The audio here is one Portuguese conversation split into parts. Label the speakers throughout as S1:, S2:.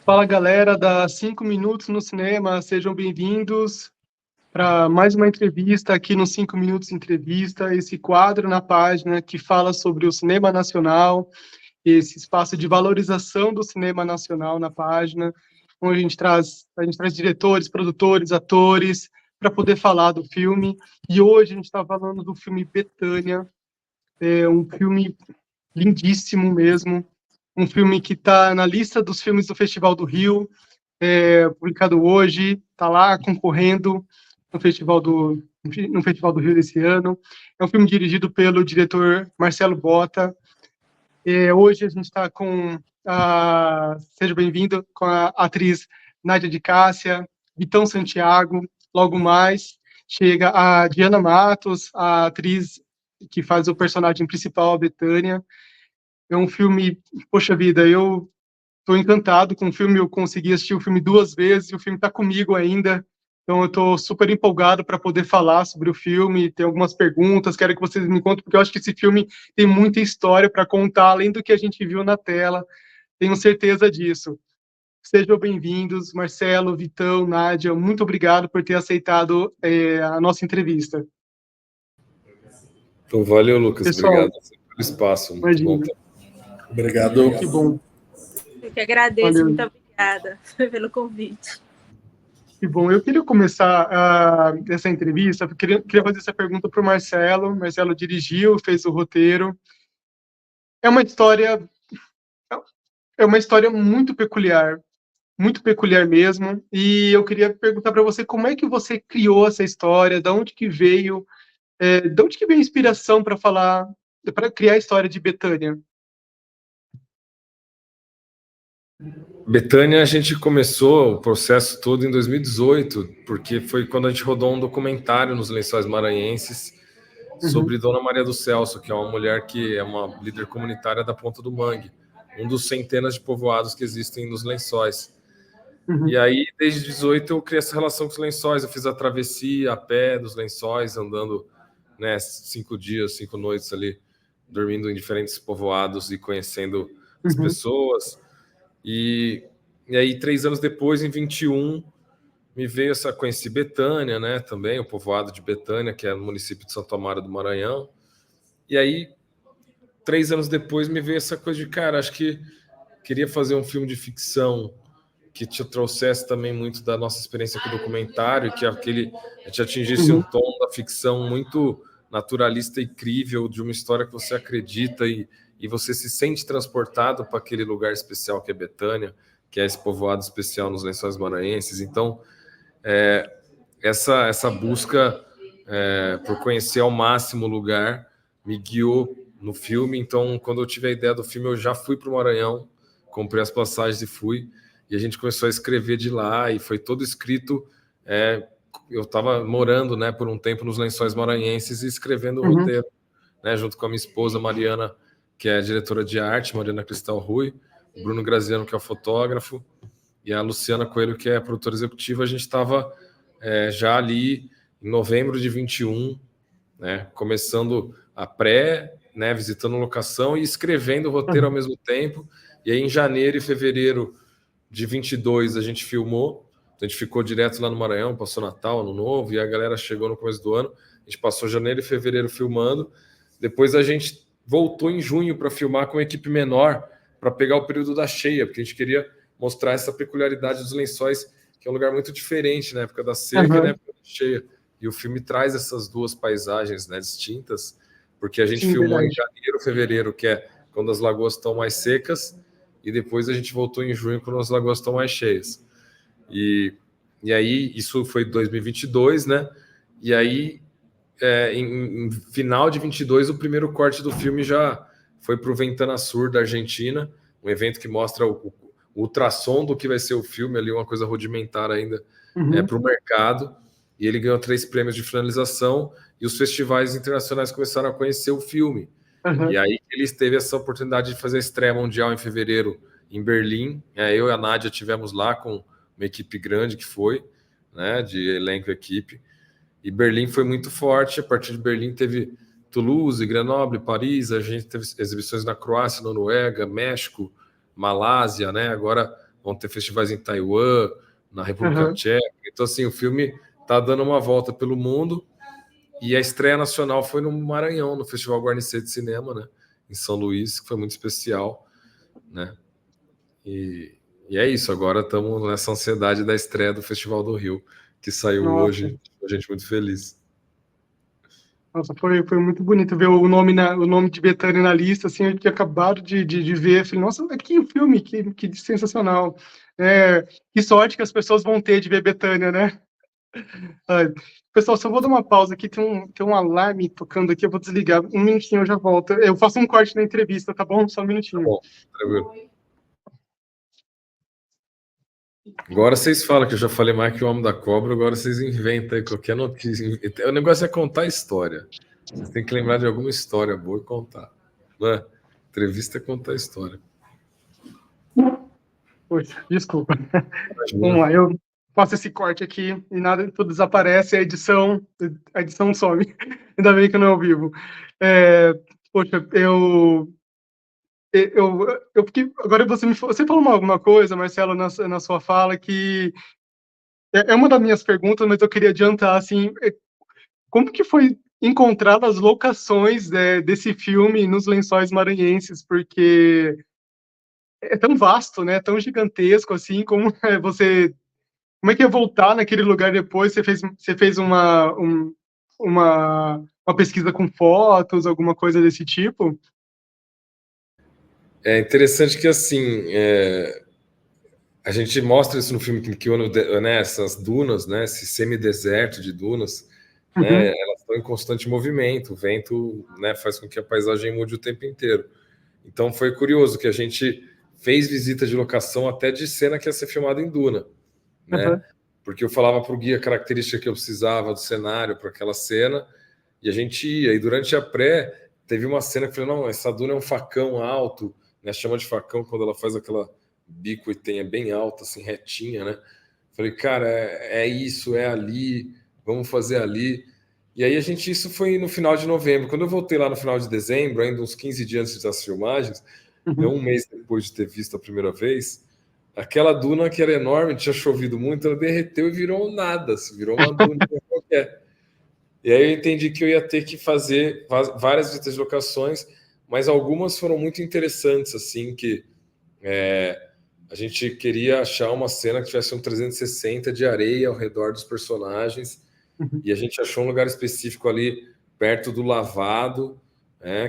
S1: Fala galera da 5 Minutos no Cinema, sejam bem-vindos para mais uma entrevista aqui no 5 Minutos Entrevista, esse quadro na página que fala sobre o cinema nacional, esse espaço de valorização do cinema nacional na página, onde a gente traz diretores, produtores, atores, para poder falar do filme. E hoje a gente está falando do filme Betânia, é um filme lindíssimo mesmo, um filme que está na lista dos filmes do Festival do Rio, publicado hoje, está lá concorrendo no Festival do Rio desse ano. É um filme dirigido pelo diretor Marcelo Botta. Hoje a gente está seja bem-vindo, com a atriz Nádia de Cássia, Vitão Santiago, logo mais chega a Diana Matos, a atriz que faz o personagem principal, a Betânia. É um filme, poxa vida, eu estou encantado com o filme, eu consegui assistir o filme 2 vezes, e o filme está comigo ainda, então eu estou super empolgado para poder falar sobre o filme, tem algumas perguntas, quero que vocês me contem, porque eu acho que esse filme tem muita história para contar, além do que a gente viu na tela, tenho certeza disso. Sejam bem-vindos, Marcelo, Vitão, Nádia, muito obrigado por ter aceitado a nossa entrevista.
S2: Então, valeu, Lucas,
S1: Pessoal,
S2: obrigado pelo espaço, muito
S1: imagina.
S2: bom.
S3: Obrigado.
S1: Que bom.
S4: Eu que agradeço,
S1: Valeu.
S4: muito obrigada pelo convite.
S1: Que bom. Eu queria começar essa entrevista, eu queria fazer essa pergunta para o Marcelo. Marcelo dirigiu, fez o roteiro. É uma história muito peculiar mesmo. E eu queria perguntar para você como é que você criou essa história, de onde que veio a inspiração para criar a história de Betânia?
S2: Betânia, a gente começou o processo todo em 2018, porque foi quando a gente rodou um documentário nos Lençóis Maranhenses sobre Dona Maria do Celso, que é uma mulher que é uma líder comunitária da Ponta do Mangue, um dos centenas de povoados que existem nos Lençóis. E aí, desde 18, eu criei essa relação com os Lençóis, eu fiz a travessia a pé dos Lençóis, andando 5 dias, 5 noites ali, dormindo em diferentes povoados e conhecendo as pessoas. E aí, 3 anos depois, em 21, me veio conheci Betânia, né, também, o povoado de Betânia, que é no município de Santo Amaro do Maranhão. E aí, 3 anos depois, me veio essa coisa de, cara, acho que queria fazer um filme de ficção que te trouxesse também muito da nossa experiência com o documentário, que a gente atingisse um tom da ficção muito naturalista e crível, de uma história que você acredita e você se sente transportado para aquele lugar especial que é Betânia, que é esse povoado especial nos Lençóis Maranhenses. Então, essa busca por conhecer ao máximo o lugar me guiou no filme. Então, quando eu tive a ideia do filme, eu já fui para o Maranhão, comprei as passagens e fui, e a gente começou a escrever de lá, e foi todo escrito. Eu estava morando, né, por um tempo nos Lençóis Maranhenses e escrevendo o roteiro, né, junto com a minha esposa Mariana, que é diretora de arte, Mariana Cristal Rui, o Bruno Graziano, que é o fotógrafo, e a Luciana Coelho, que é a produtora executiva. A gente estava já ali em novembro de 21, né, começando a pré, né, visitando locação e escrevendo o roteiro ao mesmo tempo. E aí, em janeiro e fevereiro de 22, a gente filmou. A gente ficou direto lá no Maranhão, passou Natal, Ano Novo, e a galera chegou no começo do ano. A gente passou janeiro e fevereiro filmando. Depois a gente voltou em junho para filmar com uma equipe menor, para pegar o período da cheia, porque a gente queria mostrar essa peculiaridade dos Lençóis, que é um lugar muito diferente na época da seca e na época da cheia. E o filme traz essas duas paisagens, né, distintas, porque a gente filmou em janeiro, fevereiro, que é quando as lagoas estão mais secas, e depois a gente voltou em junho, quando as lagoas estão mais cheias. E aí, isso foi 2022, né? E aí, em final de 22, o primeiro corte do filme já foi para o Ventana Sur, da Argentina, um evento que mostra o ultrassom do que vai ser o filme, ali uma coisa rudimentar ainda, para o mercado. E ele ganhou 3 prêmios de finalização, e os festivais internacionais começaram a conhecer o filme. E aí ele teve essa oportunidade de fazer a estreia mundial em fevereiro em Berlim. Eu e a Nádia tivemos lá com uma equipe grande que foi, né, de elenco e equipe. E Berlim foi muito forte. A partir de Berlim teve Toulouse, Grenoble, Paris. A gente teve exibições na Croácia, Noruega, México, Malásia, né? Agora vão ter festivais em Taiwan, na República Tcheca. Então, assim, o filme tá dando uma volta pelo mundo. E a estreia nacional foi no Maranhão, no Festival Guarnicê de Cinema, né? Em São Luís, que foi muito especial, né? E é isso, agora estamos nessa ansiedade da estreia do Festival do Rio, que saiu hoje, a gente muito feliz.
S1: Nossa, foi muito bonito ver o nome de Bethânia na lista, assim, eu tinha acabado de ver, falei, nossa, que filme, que sensacional. Que sorte que as pessoas vão ter de ver Bethânia, né? Pessoal, só vou dar uma pausa aqui, tem um alarme tocando aqui, eu vou desligar, um minutinho eu já volto. Eu faço um corte na entrevista, tá bom? Só um minutinho.
S2: Tá bom, tranquilo. Agora vocês falam que eu já falei mais que o Homem da Cobra, agora vocês inventam aí qualquer notícia. O negócio é contar a história. Vocês têm que lembrar de alguma história boa e contar. Não é? Entrevista é contar a história.
S1: Poxa, desculpa. Vamos lá, eu faço esse corte aqui e nada, tudo desaparece, a edição some. Ainda bem que não é ao vivo. Poxa, eu fiquei. Agora você falou alguma coisa, Marcelo, na sua fala, que é uma das minhas perguntas, mas eu queria adiantar, assim, como que foi encontrar as locações desse filme nos Lençóis Maranhenses? Porque é tão vasto, né? Tão gigantesco, assim, como como é que é voltar naquele lugar depois? Você fez uma pesquisa com fotos, alguma coisa desse tipo?
S2: É interessante que, assim, a gente mostra isso no filme que né, essas dunas, né, esse semideserto de dunas, né, elas estão em constante movimento, o vento, né, faz com que a paisagem mude o tempo inteiro. Então foi curioso que a gente fez visita de locação até de cena que ia ser filmada em duna, né? Porque eu falava para o guia a característica que eu precisava do cenário para aquela cena, e a gente ia. E durante a pré, teve uma cena que eu falei, não, essa duna é um facão alto, né? Chama de facão quando ela faz aquela bico e tem, é bem alta, assim, retinha, né? Falei, cara, é isso, é ali, vamos fazer ali. E aí isso foi no final de novembro. Quando eu voltei lá no final de dezembro, ainda uns 15 dias antes das filmagens, um mês depois de ter visto a primeira vez, aquela duna que era enorme, tinha chovido muito, ela derreteu e virou nada, assim, virou uma duna qualquer. E aí eu entendi que eu ia ter que fazer várias visitas de locações, mas algumas foram muito interessantes, assim, que a gente queria achar uma cena que tivesse um 360 de areia ao redor dos personagens, e a gente achou um lugar específico ali, perto do Lavado,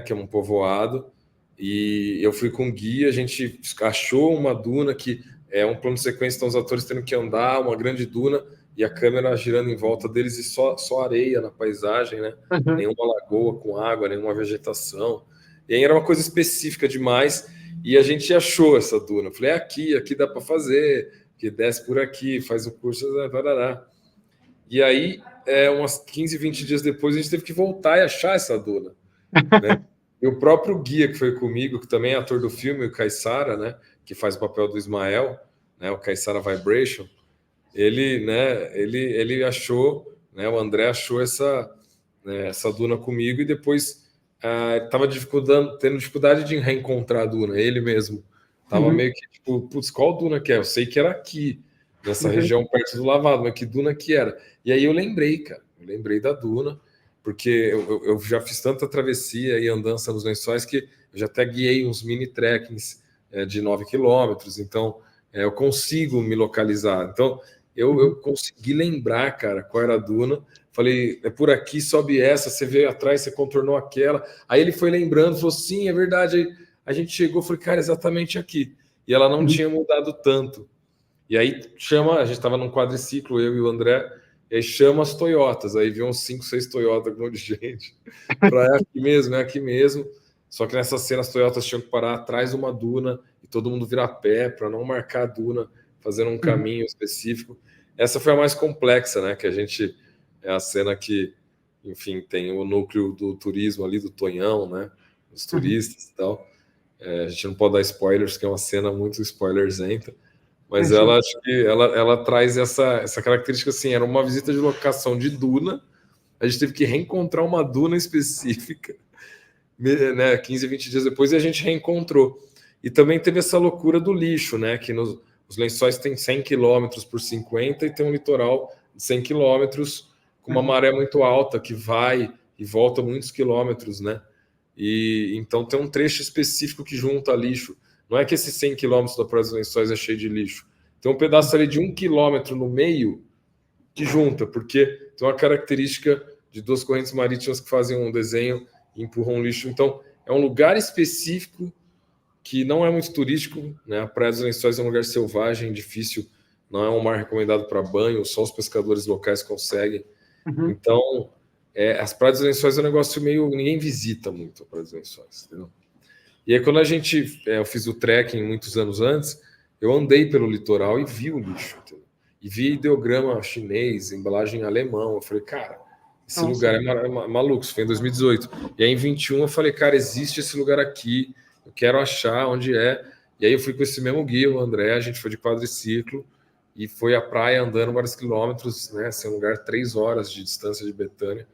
S2: que é um povoado, e eu fui com guia, a gente achou uma duna que é um plano de sequência, então os atores tendo que andar, uma grande duna, e a câmera girando em volta deles e só areia na paisagem, né? Nenhuma lagoa com água, nenhuma vegetação. E aí era uma coisa específica demais, e a gente achou essa duna. Falei, aqui dá para fazer, que desce por aqui, faz o curso, tarará. E aí, umas 15, 20 dias depois, a gente teve que voltar e achar essa duna, né? E o próprio guia que foi comigo, que também é ator do filme, o Caissara, né, que faz o papel do Ismael, né, o Caissara Vibration, ele achou, né, o André achou essa duna comigo e depois estava tendo dificuldade de reencontrar a duna, ele mesmo. Estava meio que tipo, putz, qual duna que é? Eu sei que era aqui, nessa região perto do Lavado, mas que duna que era? E aí eu lembrei, cara, da duna, porque eu já fiz tanta travessia e andança nos Lençóis que eu já até guiei uns mini trekkings de 9 quilômetros, então eu consigo me localizar. Então eu consegui lembrar, cara, qual era a duna. Falei, é por aqui, sobe essa, você veio atrás, você contornou aquela. Aí ele foi lembrando, falou, sim, é verdade. Aí a gente chegou, falei, cara, exatamente aqui. E ela não tinha mudado tanto. E aí a gente estava num quadriciclo, eu e o André, e aí chama as Toyotas, aí viu uns 5, 6 Toyotas com um monte de gente. É aqui mesmo. Só que nessa cena as Toyotas tinham que parar atrás de uma duna e todo mundo virar pé para não marcar a duna, fazendo um caminho específico. Essa foi a mais complexa, né? Que é a cena que, enfim, tem o núcleo do turismo ali, do Tonhão, né? Os turistas e tal. A gente não pode dar spoilers, que é uma cena muito spoilerzenta. Mas acho que ela traz essa característica, assim, era uma visita de locação de duna, a gente teve que reencontrar uma duna específica, né, 15, 20 dias depois, e a gente reencontrou. E também teve essa loucura do lixo, né, que Os Lençóis têm 100 quilômetros por 50 e tem um litoral de 100 quilômetros com uma maré muito alta que vai e volta muitos quilômetros, né? E então tem um trecho específico que junta lixo. Não é que esses 100 quilômetros da Praia dos Lençóis é cheio de lixo. Tem um pedaço ali de 1 quilômetro no meio que junta, porque tem uma característica de duas correntes marítimas que fazem um desenho e empurram lixo. Então, é um lugar específico que não é muito turístico, né? A Praia dos Lençóis é um lugar selvagem, difícil, não é um mar recomendado para banho, só os pescadores locais conseguem. Então, as Praias dos Lençóis é um negócio meio... Ninguém visita muito a Praia dos Lençóis, entendeu? E aí, quando eu fiz o trekking muitos anos antes, eu andei pelo litoral e vi o lixo, entendeu? E vi ideograma chinês, embalagem alemão. Eu falei, cara, esse lugar é maluco. Isso foi em 2018. E aí, em 21, eu falei, cara, existe esse lugar aqui, eu quero achar onde é. E aí, eu fui com esse mesmo guia, o André, a gente foi de quadriciclo e foi à praia andando vários quilômetros, né? Esse é um lugar 3 horas de distância de Betânia.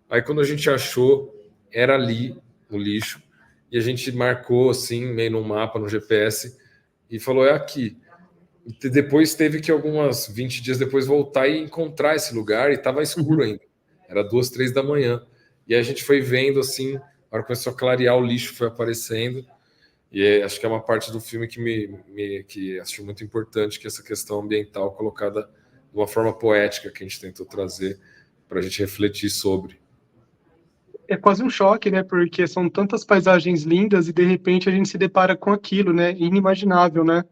S2: Aí, quando a gente achou, era ali o lixo. E a gente marcou, assim, meio no mapa, no GPS, e falou, é aqui. E depois teve que, 20 dias depois, voltar e encontrar esse lugar, e estava escuro ainda. Era 2, 3 da manhã. E aí a gente foi vendo, assim, a hora que começou a clarear, o lixo foi aparecendo. E acho que é uma parte do filme que acho muito importante, que essa questão ambiental colocada de uma forma poética que a gente tentou trazer para a gente refletir sobre.
S1: É quase um choque, né? Porque são tantas paisagens lindas e de repente a gente se depara com aquilo, né? Inimaginável, né?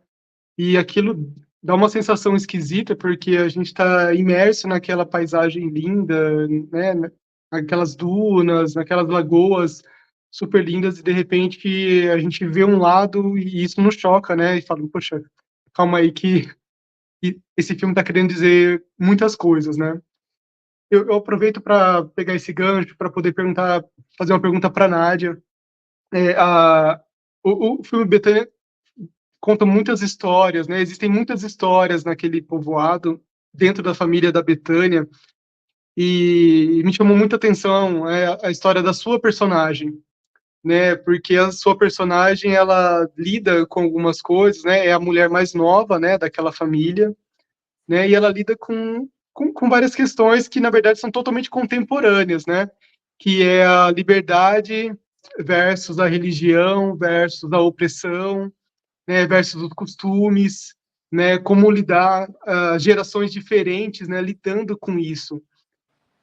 S1: E aquilo dá uma sensação esquisita porque a gente está imerso naquela paisagem linda, né? Aquelas dunas, naquelas lagoas super lindas e de repente a gente vê um lado e isso nos choca, né? E fala, poxa, calma aí que esse filme está querendo dizer muitas coisas, né? Eu aproveito para pegar esse gancho para poder fazer uma pergunta para a Nádia. O filme Betânia conta muitas histórias, né? Existem muitas histórias naquele povoado, dentro da família da Betânia, e me chamou muita atenção a história da sua personagem, né? Porque a sua personagem, ela lida com algumas coisas, né? É a mulher mais nova, né, daquela família, né? E ela lida com várias questões que, na verdade, são totalmente contemporâneas, né? Que é a liberdade versus a religião, versus a opressão, né? Versus os costumes, né? Como lidar, gerações diferentes, né? Lidando com isso.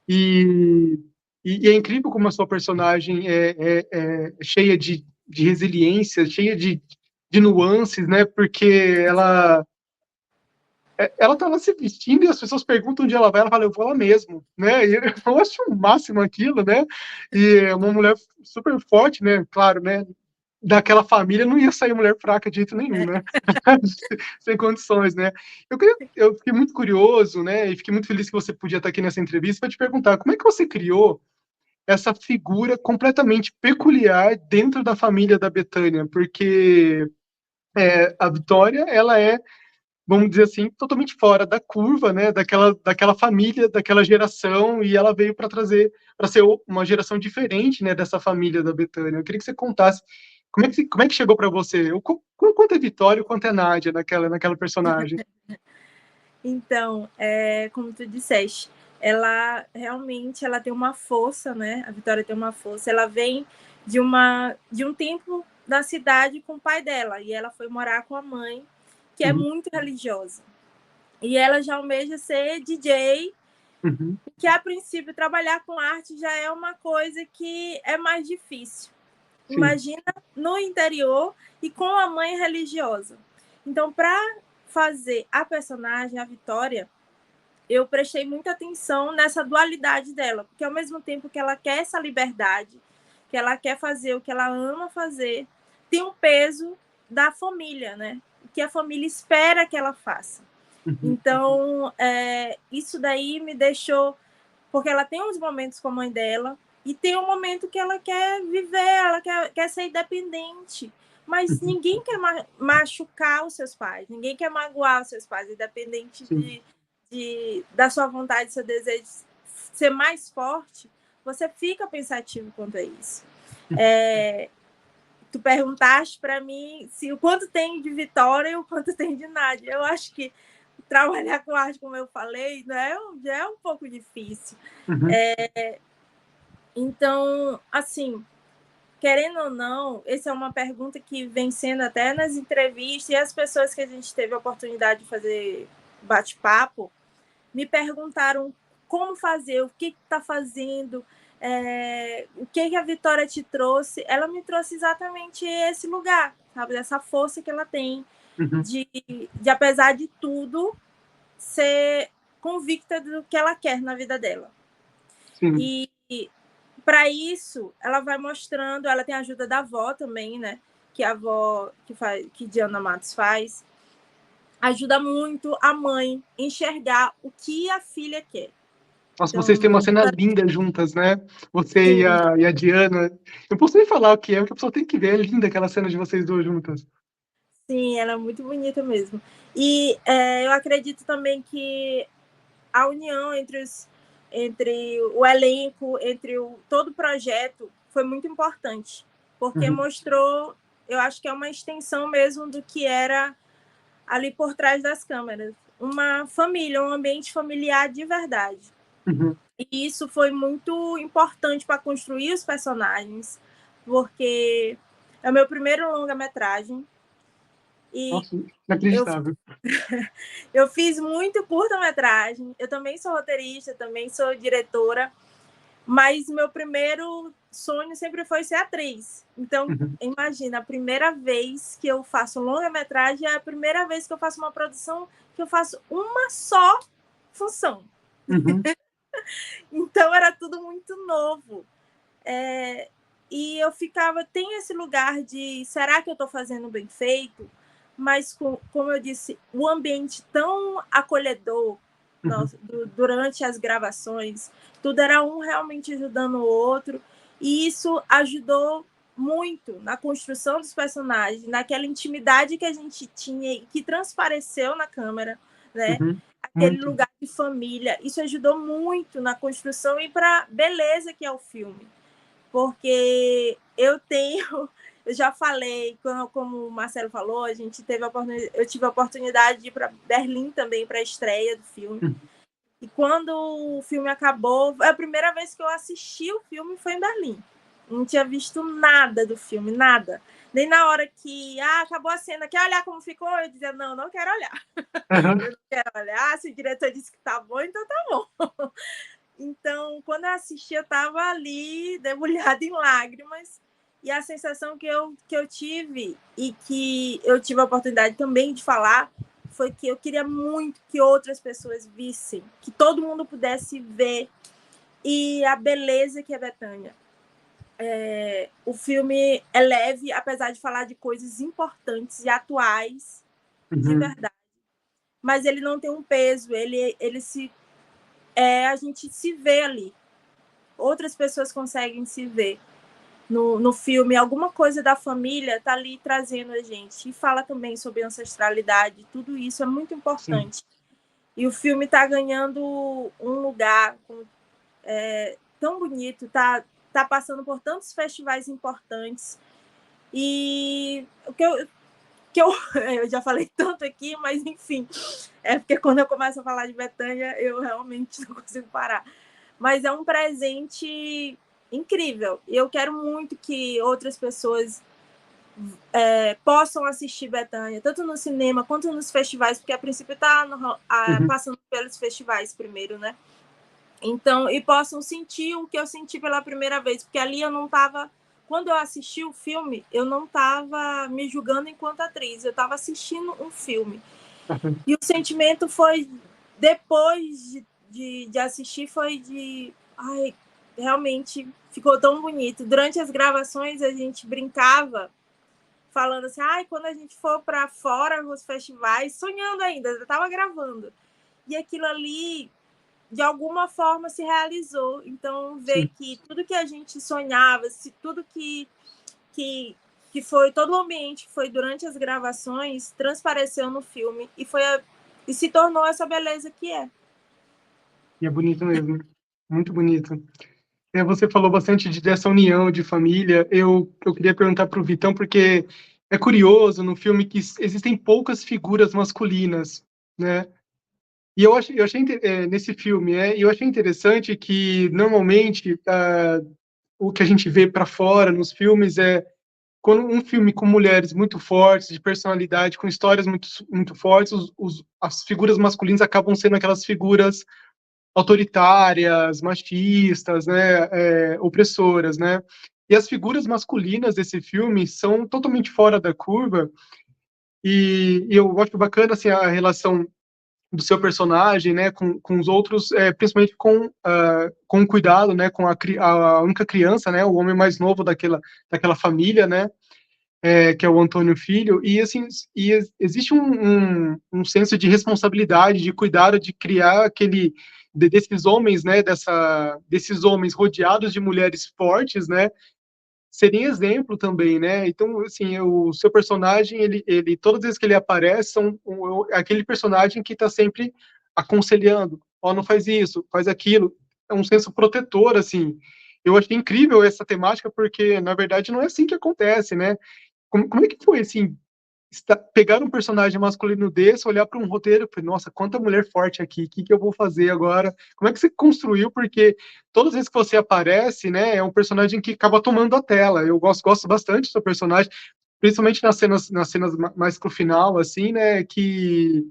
S1: E é incrível como a sua personagem é cheia de resiliência, cheia de nuances, né? Porque ela tá lá se vestindo e as pessoas perguntam onde ela vai, ela fala, eu vou lá mesmo, né? E eu acho o máximo aquilo, né? E é uma mulher super forte, né? Claro, né? Daquela família não ia sair mulher fraca de jeito nenhum, né? Sem condições, né? Eu fiquei muito curioso, né? E fiquei muito feliz que você podia estar aqui nessa entrevista para te perguntar como é que você criou essa figura completamente peculiar dentro da família da Betânia, porque a Vitória, ela é, vamos dizer assim, totalmente fora da curva, né, daquela família, daquela geração, e ela veio para ser uma geração diferente, né, dessa família da Betânia. Eu queria que você contasse como é que chegou para você, quanto é Vitória, quanto é Nádia naquela personagem.
S4: Então, como tu disseste, ela realmente ela tem uma força, né? A Vitória tem uma força. Ela vem de um tempo da cidade com o pai dela, e ela foi morar com a mãe, que é muito religiosa. E ela já almeja ser DJ, que a princípio trabalhar com arte já é uma coisa que é mais difícil. Sim. Imagina no interior e com a mãe religiosa. Então, para fazer a personagem, a Vitória, eu prestei muita atenção nessa dualidade dela, porque ao mesmo tempo que ela quer essa liberdade, que ela quer fazer o que ela ama fazer, tem um peso da família, né? Que a família espera que ela faça. Então, isso daí me deixou... Porque ela tem uns momentos com a mãe dela e tem um momento que ela quer viver, ela quer ser independente. Mas ninguém quer machucar os seus pais, ninguém quer magoar os seus pais, independente da sua vontade, do seu desejo ser mais forte, você fica pensativo quanto a isso. tu perguntaste para mim se o quanto tem de Vitória e o quanto tem de Nádia. Eu acho que trabalhar com arte, como eu falei, né, já é um pouco difícil.
S1: Uhum.
S4: Então, assim, querendo ou não, essa é uma pergunta que vem sendo até nas entrevistas, e as pessoas que a gente teve a oportunidade de fazer bate-papo me perguntaram como fazer, o que está fazendo, o que a Vitória te trouxe. Ela me trouxe exatamente esse lugar, sabe? Essa força que ela tem de apesar de tudo, ser convicta do que ela quer na vida dela.
S1: Sim.
S4: E para isso, ela vai mostrando, ela tem a ajuda da avó também, né? Que a avó que Diana Matos faz, ajuda muito a mãe a enxergar o que a filha quer.
S1: Nossa,
S4: Então,
S1: vocês têm uma cena linda juntas, né? Você
S4: sim.
S1: e a Diana. Eu não posso nem falar o que é, porque a pessoa tem que ver. É linda aquela cena de vocês duas juntas.
S4: Sim, ela é muito bonita mesmo. E eu acredito também que a união entre o elenco, entre todo o projeto, foi muito importante, porque mostrou, eu acho que é uma extensão mesmo do que era ali por trás das câmeras. Uma família, um ambiente familiar de verdade. E isso foi muito importante para construir os personagens, porque é o meu primeiro longa-metragem. E
S1: nossa, inacreditável.
S4: eu fiz muito curta-metragem. Eu também sou roteirista, também sou diretora, mas meu primeiro sonho sempre foi ser atriz. Então, imagina, a primeira vez que eu faço longa-metragem é a primeira vez que eu faço uma produção que eu faço uma só função. Então, era tudo muito novo. E eu ficava, tem esse lugar de, será que eu estou fazendo bem feito? Mas, como eu disse, o ambiente tão acolhedor durante as gravações, tudo era um realmente ajudando o outro, e isso ajudou muito na construção dos personagens, naquela intimidade que a gente tinha e que transpareceu na câmera, né? Aquele lugar de família, isso ajudou muito na construção e para a beleza que é o filme. Porque eu já falei, como o Marcelo falou, eu tive a oportunidade de ir para Berlim também para a estreia do filme. E quando o filme acabou, a primeira vez que eu assisti o filme foi em Berlim. Não tinha visto nada do filme, nada. Nem na hora que acabou a cena, quer olhar como ficou? Eu dizia, não quero olhar. Eu não quero olhar, se o diretor disse que tá bom, então tá bom. Então, quando eu assisti, eu estava ali debulhada em lágrimas, e a sensação que eu tive, e que eu tive a oportunidade também de falar, foi que eu queria muito que outras pessoas vissem, que todo mundo pudesse ver, e a beleza que é Betânia. O filme é leve, apesar de falar de coisas importantes e atuais, de verdade, mas ele não tem um peso, a gente se vê ali. Outras pessoas conseguem se ver no filme. Alguma coisa da família está ali trazendo a gente. E fala também sobre ancestralidade. Tudo isso é muito importante. Sim. E o filme está ganhando um lugar tão bonito, está passando por tantos festivais importantes. E o que eu já falei tanto aqui, mas enfim, é porque quando eu começo a falar de Betânia, eu realmente não consigo parar. Mas é um presente incrível. E eu quero muito que outras pessoas possam assistir Betânia, tanto no cinema quanto nos festivais, porque a princípio está passando pelos festivais primeiro, né? Então, e possam sentir o que eu senti pela primeira vez, porque ali eu não estava... Quando eu assisti o filme, eu não estava me julgando enquanto atriz, eu estava assistindo um filme. E o sentimento foi, depois de assistir, foi de... Ai, realmente ficou tão bonito. Durante as gravações, a gente brincava, falando assim, quando a gente for para fora nos festivais, sonhando ainda, eu estava gravando. E aquilo ali, de alguma forma, se realizou. Então, ver que tudo que a gente sonhava, tudo que foi, todo o ambiente que foi durante as gravações, transpareceu no filme e se tornou essa beleza que é.
S1: E é bonito mesmo. Muito bonito. Você falou bastante dessa união de família. Eu queria perguntar para o Vitão, porque é curioso no filme que existem poucas figuras masculinas, né? E eu achei nesse filme, e eu achei interessante que normalmente o que a gente vê para fora nos filmes é quando um filme com mulheres muito fortes, de personalidade, com histórias muito fortes, as figuras masculinas acabam sendo aquelas figuras autoritárias, machistas, né, opressoras, né? E as figuras masculinas desse filme são totalmente fora da curva, e eu acho bacana assim, a relação do seu personagem, né, com os outros, principalmente com o cuidado, né, com a única criança, né, o homem mais novo daquela família, né, que é o Antônio Filho, e assim, existe um senso de responsabilidade, de cuidado, de criar desses homens, né, desses homens rodeados de mulheres fortes, né, serem exemplo também, né? Então, assim, o seu personagem, todas as vezes que ele aparece, aquele personagem que está sempre aconselhando, ó, oh, não faz isso, faz aquilo, é um senso protetor, assim. Eu achei incrível essa temática, porque, na verdade, não é assim que acontece, né? Como é que foi, assim, pegar um personagem masculino desse, olhar para um roteiro e falar, nossa, quanta mulher forte aqui, o que eu vou fazer agora? Como é que você construiu? Porque todas as vezes que você aparece, né, é um personagem que acaba tomando a tela. Eu gosto bastante do seu personagem, principalmente nas cenas mais pro final, assim, né, que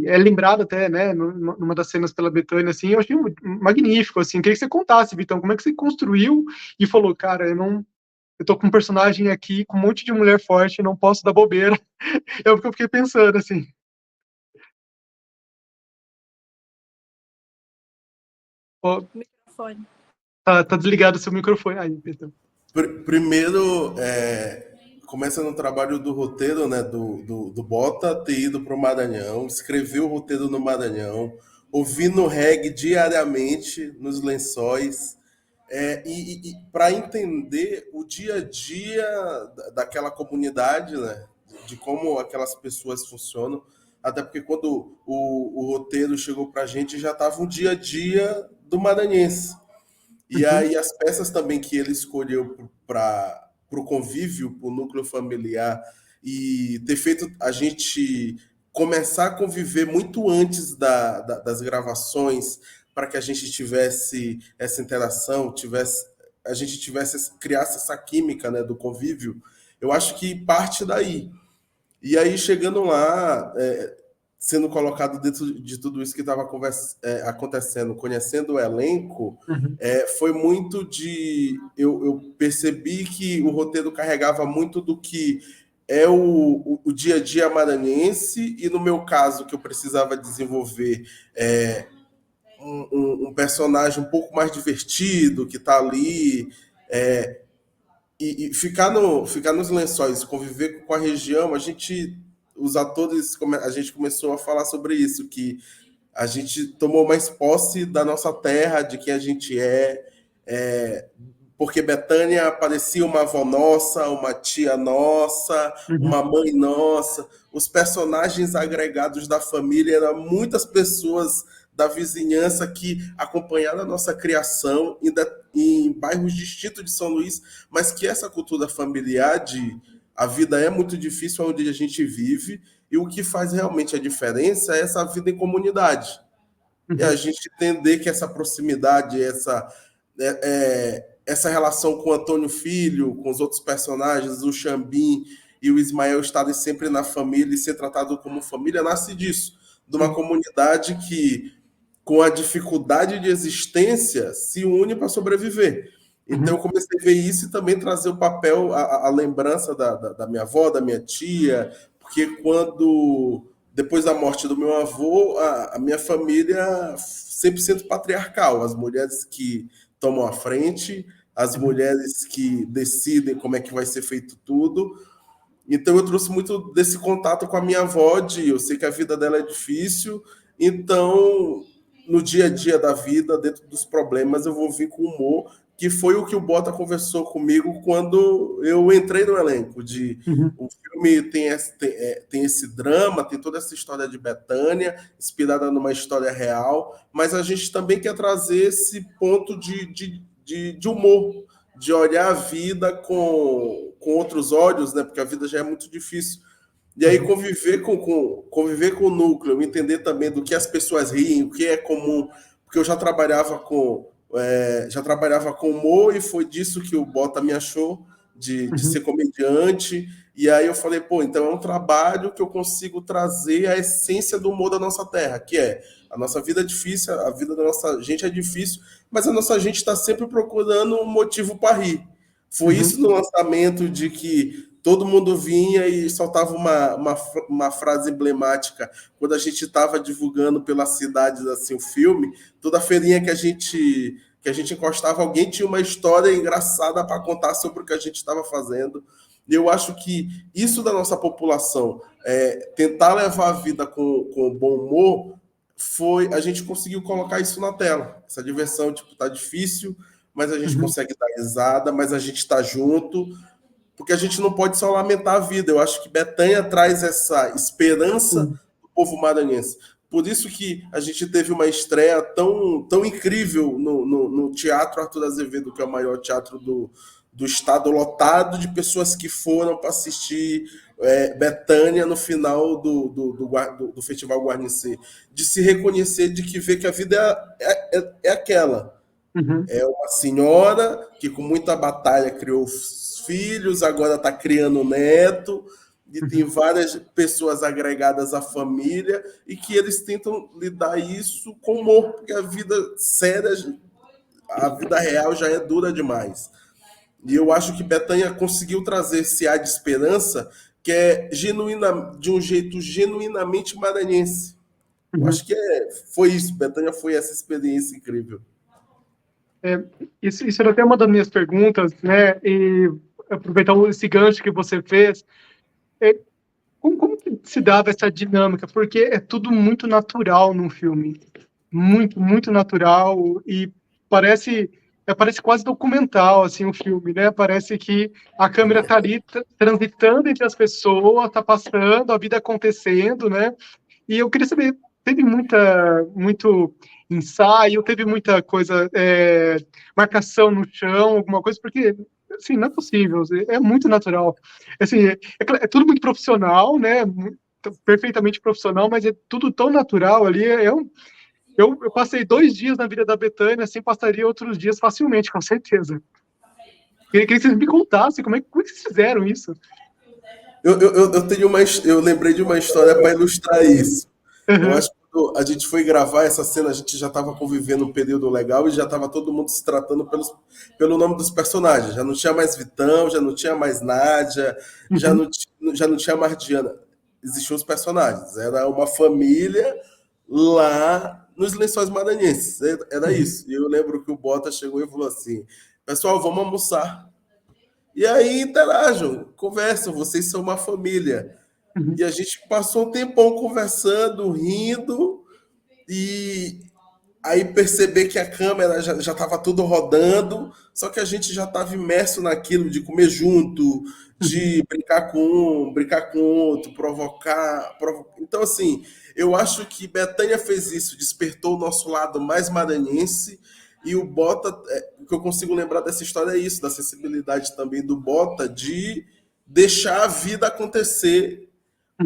S1: é lembrado até, né, numa das cenas pela Bethânia, assim, eu achei magnífico, assim, queria que você contasse, Vitão, como é que você construiu e falou, cara, eu tô com um personagem aqui com um monte de mulher forte, não posso dar bobeira. É o que eu fiquei pensando, assim. Ó,
S4: Microfone.
S1: tá desligado o seu microfone. Aí, Pedro.
S3: Primeiro, começa no trabalho do roteiro, né, do Bota ter ido para o Maranhão, escreveu o roteiro no Maranhão, ouvindo reggae diariamente nos Lençóis, e para entender o dia a dia daquela comunidade, né, de como aquelas pessoas funcionam, até porque quando o roteiro chegou para a gente já estava o dia a dia do maranhense. E
S1: Uhum,
S3: aí as peças também que ele escolheu para o convívio, para o núcleo familiar, e ter feito a gente começar a conviver muito antes das gravações, para que a gente tivesse essa interação, criasse essa química, né, do convívio, eu acho que parte daí. E aí, chegando lá, sendo colocado dentro de tudo isso que estava acontecendo, conhecendo o elenco,
S1: uhum,
S3: foi muito de... Eu percebi que o roteiro carregava muito do que é o dia a dia maranhense, e no meu caso, que eu precisava desenvolver um personagem um pouco mais divertido, que está ali... E ficar nos Lençóis, conviver com a região, os atores, a gente começou a falar sobre isso, que a gente tomou mais posse da nossa terra, de quem a gente porque Betânia parecia uma avó nossa, uma tia nossa,
S1: uhum,
S3: uma mãe nossa. Os personagens agregados da família eram muitas pessoas da vizinhança que acompanharam a nossa criação em bairros distintos de São Luís, mas que essa cultura familiar a vida é muito difícil onde a gente vive, e o que faz realmente a diferença é essa vida em comunidade. E a
S1: uhum,
S3: gente entender que essa proximidade, essa relação com o Antônio Filho, com os outros personagens, o Xambim e o Ismael estarem sempre na família e ser tratado como família, nasce disso, de uma
S1: sim,
S3: comunidade que, com a dificuldade de existência, se une para sobreviver. Então,
S1: uhum,
S3: eu comecei a ver isso e também trazer o papel, a lembrança da minha avó, da minha tia, porque depois da morte do meu avô, a minha família 100% patriarcal, as mulheres que tomam a frente, as
S1: uhum,
S3: mulheres que decidem como é que vai ser feito tudo. Então eu trouxe muito desse contato com a minha avó, eu sei que a vida dela é difícil, então no dia a dia da vida, dentro dos problemas, eu vou vir com humor, que foi o que o Bota conversou comigo quando eu entrei no elenco. O filme tem esse drama, tem toda essa história de Betânia, inspirada numa história real, mas a gente também quer trazer esse ponto de humor, de olhar a vida com outros olhos, né? Porque a vida já é muito difícil. E aí conviver com o núcleo, entender também do que as pessoas riem, o que é comum, porque eu já trabalhava com humor, e foi disso que o Bota me achou, de ser comediante. E aí eu falei, pô, então é um trabalho que eu consigo trazer a essência do humor da nossa terra, que é a nossa vida é difícil, a vida da nossa gente é difícil, mas a nossa gente está sempre procurando um motivo para rir. Foi isso no lançamento, de que todo mundo vinha e soltava uma frase emblemática quando a gente estava divulgando pelas cidades assim, o filme. Toda feirinha que a gente encostava, alguém tinha uma história engraçada para contar sobre o que a gente estava fazendo. E eu acho que isso da nossa população, tentar levar a vida com bom humor, a gente conseguiu colocar isso na tela. Essa diversão, tipo, tá difícil, mas a gente consegue dar risada, mas a gente está junto, porque a gente não pode só lamentar a vida. Eu acho que Betânia traz essa esperança do povo maranhense. Por isso que a gente teve uma estreia tão incrível no Teatro Arthur Azevedo, que é o maior teatro do estado, lotado de pessoas que foram para assistir Betânia no final do Festival Guarnicê, de se reconhecer, de que vê que a vida é aquela. É uma senhora que com muita batalha criou filhos, agora está criando neto, e tem várias pessoas agregadas à família, e que eles tentam lidar isso com humor, porque a vida séria, a vida real já é dura demais. E eu acho que Betânia conseguiu trazer esse ar de esperança, que é de um jeito genuinamente maranhense. Eu acho que foi isso. Betânia foi essa experiência incrível.
S1: Isso era até uma das minhas perguntas, né? E aproveitar esse gancho que você fez, como que se dava essa dinâmica? Porque é tudo muito natural no filme, muito, muito natural, e parece quase documental, assim, o filme, né? Parece que a câmera está ali transitando entre as pessoas, está passando, a vida acontecendo, né? E eu queria saber, teve muito ensaio, teve muita coisa, marcação no chão, alguma coisa, porque, assim, não é possível, é muito natural. Assim, é tudo muito profissional, né? Perfeitamente profissional, mas é tudo tão natural ali. Eu passei 2 dias na vida da Betânia, assim, passaria outros dias facilmente, com certeza. Queria que vocês me contassem como é que vocês fizeram isso.
S3: Eu lembrei de uma história para ilustrar isso. Eu acho que quando a gente foi gravar essa cena, a gente já estava convivendo um período legal e já estava todo mundo se tratando pelo nome dos personagens. Já não tinha mais Vitão, já não tinha mais Nádia, já não tinha mais Diana. Existiam os personagens. Era uma família lá nos Lençóis Maranhenses. Era isso. E eu lembro que o Bota chegou e falou assim: pessoal, vamos almoçar. E aí interajam, conversam, vocês são uma família. E a gente passou um tempão conversando, rindo, e aí perceber que a câmera já estava tudo rodando, só que a gente já estava imerso naquilo de comer junto, de brincar com um, brincar com outro, provocar. Então, assim, eu acho que Betânia fez isso, despertou o nosso lado mais maranhense. E o Bota, o que eu consigo lembrar dessa história é isso, da sensibilidade também do Bota, de deixar a vida acontecer,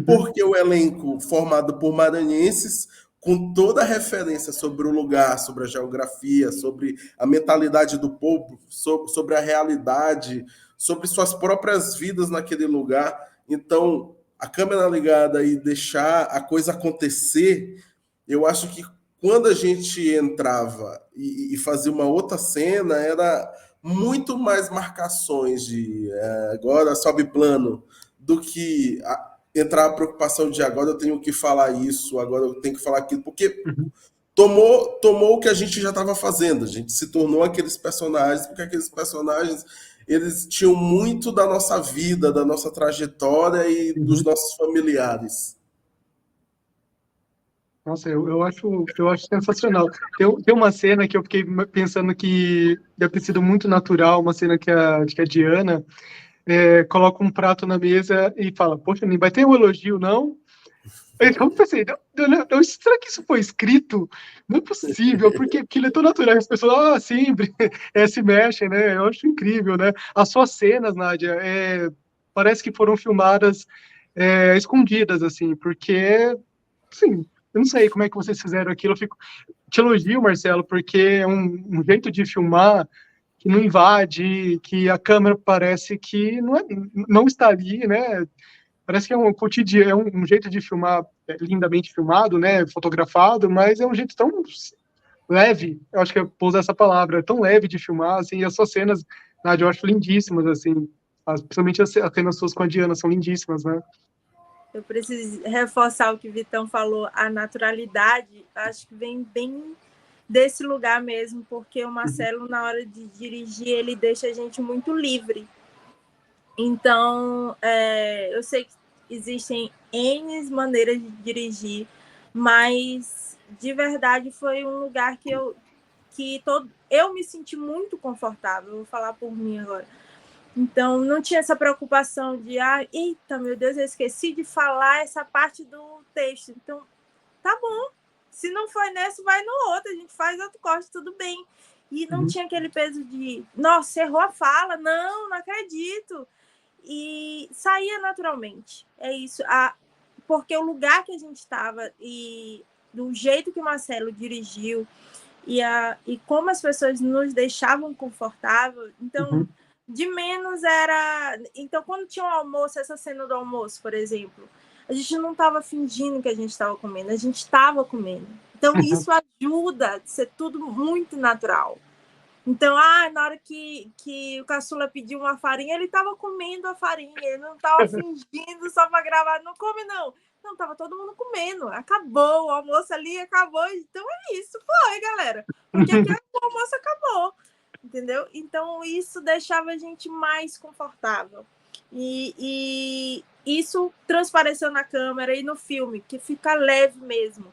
S3: porque o elenco formado por maranhenses, com toda a referência sobre o lugar, sobre a geografia, sobre a mentalidade do povo, sobre a realidade, sobre suas próprias vidas naquele lugar. Então, a câmera ligada e deixar a coisa acontecer, eu acho que quando a gente entrava e fazia uma outra cena, era muito mais marcações de agora sobe plano, do que entrar a preocupação de agora eu tenho que falar isso, agora eu tenho que falar aquilo, porque tomou o que a gente já estava fazendo, a gente se tornou aqueles personagens, porque aqueles personagens eles tinham muito da nossa vida, da nossa trajetória e dos nossos familiares.
S1: Nossa, eu acho sensacional. Tem uma cena que eu fiquei pensando que deve ter sido muito natural, uma cena acho que a Diana coloca um prato na mesa e fala, poxa, nem vai ter um elogio, não? Aí eu pensei, será que isso foi escrito? Não é possível, porque ele é tão natural, as pessoas, sempre, se mexem, né? Eu acho incrível, né? As suas cenas, Nádia, parece que foram filmadas escondidas, assim, porque, assim, eu não sei como é que vocês fizeram aquilo, te elogio, Marcelo, porque é um jeito de filmar que não invade, que a câmera parece que não está ali, né? Parece que é um cotidiano, é um jeito de filmar lindamente filmado, né? Fotografado, mas é um jeito tão leve, eu acho que eu vou usar essa palavra, é tão leve de filmar, assim, e as suas cenas, Nádia, eu acho lindíssimas, assim, principalmente as cenas suas com a Diana são lindíssimas, né?
S4: Eu preciso reforçar o que o Vitão falou, a naturalidade, acho que vem bem desse lugar mesmo, porque o Marcelo, na hora de dirigir, ele deixa a gente muito livre. Então, eu sei que existem N maneiras de dirigir, mas, de verdade, foi um lugar que eu me senti muito confortável, vou falar por mim agora. Então, não tinha essa preocupação de, eita, meu Deus, eu esqueci de falar essa parte do texto. Então, tá bom. Se não foi nesse, vai no outro. A gente faz outro corte, tudo bem. E não tinha aquele peso de, nossa, errou a fala. Não acredito. E saía naturalmente. É isso. Porque o lugar que a gente estava e do jeito que o Marcelo dirigiu e como as pessoas nos deixavam confortável, então... De menos era... Então, quando tinha um almoço, essa cena do almoço, por exemplo, a gente não estava fingindo que a gente estava comendo, a gente estava comendo. Então, isso ajuda a ser tudo muito natural. Então, na hora que o caçula pediu uma farinha, ele estava comendo a farinha, ele não estava fingindo só para gravar, não come não. Não, estava todo mundo comendo, acabou, o almoço ali acabou, então é isso, foi, galera. Porque aqui o almoço acabou. Entendeu? Então, isso deixava a gente mais confortável. E isso transpareceu na câmera e no filme, que fica leve mesmo.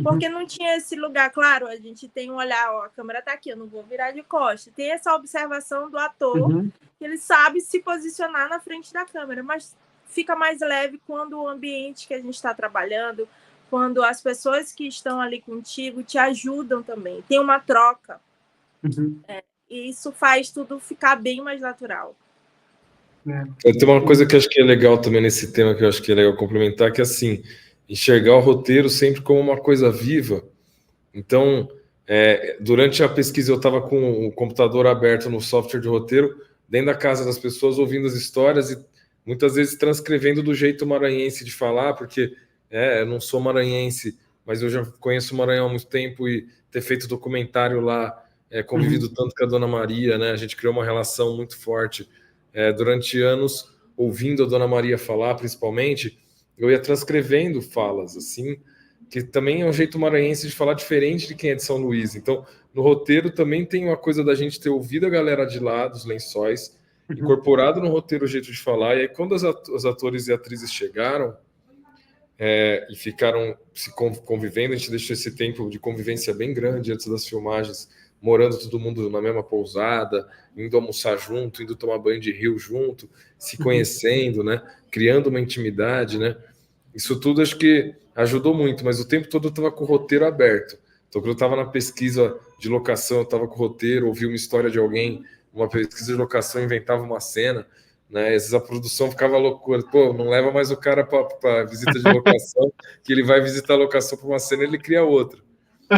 S4: Porque não tinha esse lugar, claro, a gente tem um olhar, a câmera tá aqui, eu não vou virar de costas. Tem essa observação do ator, que ele sabe se posicionar na frente da câmera, mas fica mais leve quando o ambiente que a gente está trabalhando, quando as pessoas que estão ali contigo te ajudam também. Tem uma troca. E isso faz tudo ficar bem mais natural.
S2: Tem uma coisa que eu acho que é legal também nesse tema, que eu acho que é legal complementar, que é assim, enxergar o roteiro sempre como uma coisa viva. Então, durante a pesquisa eu estava com o computador aberto no software de roteiro, dentro da casa das pessoas, ouvindo as histórias e muitas vezes transcrevendo do jeito maranhense de falar, porque eu não sou maranhense, mas eu já conheço o Maranhão há muito tempo e ter feito documentário lá, convivido tanto com a Dona Maria, né? A gente criou uma relação muito forte durante anos, ouvindo a Dona Maria falar, principalmente, eu ia transcrevendo falas, assim, que também é um jeito maranhense de falar diferente de quem é de São Luís. Então, no roteiro também tem uma coisa da gente ter ouvido a galera de lá, dos Lençóis, incorporado no roteiro o jeito de falar, e aí quando os atores e atrizes chegaram e ficaram se convivendo, a gente deixou esse tempo de convivência bem grande antes das filmagens, morando todo mundo na mesma pousada, indo almoçar junto, indo tomar banho de rio junto, se conhecendo, né? Criando uma intimidade, né? Isso tudo acho que ajudou muito, mas o tempo todo eu estava com o roteiro aberto. Então, quando eu estava na pesquisa de locação, eu estava com o roteiro, ouvi uma história de alguém, uma pesquisa de locação, inventava uma cena, né? Às vezes a produção ficava loucura. Pô, não leva mais o cara para visita de locação, que ele vai visitar a locação para uma cena e ele cria outra.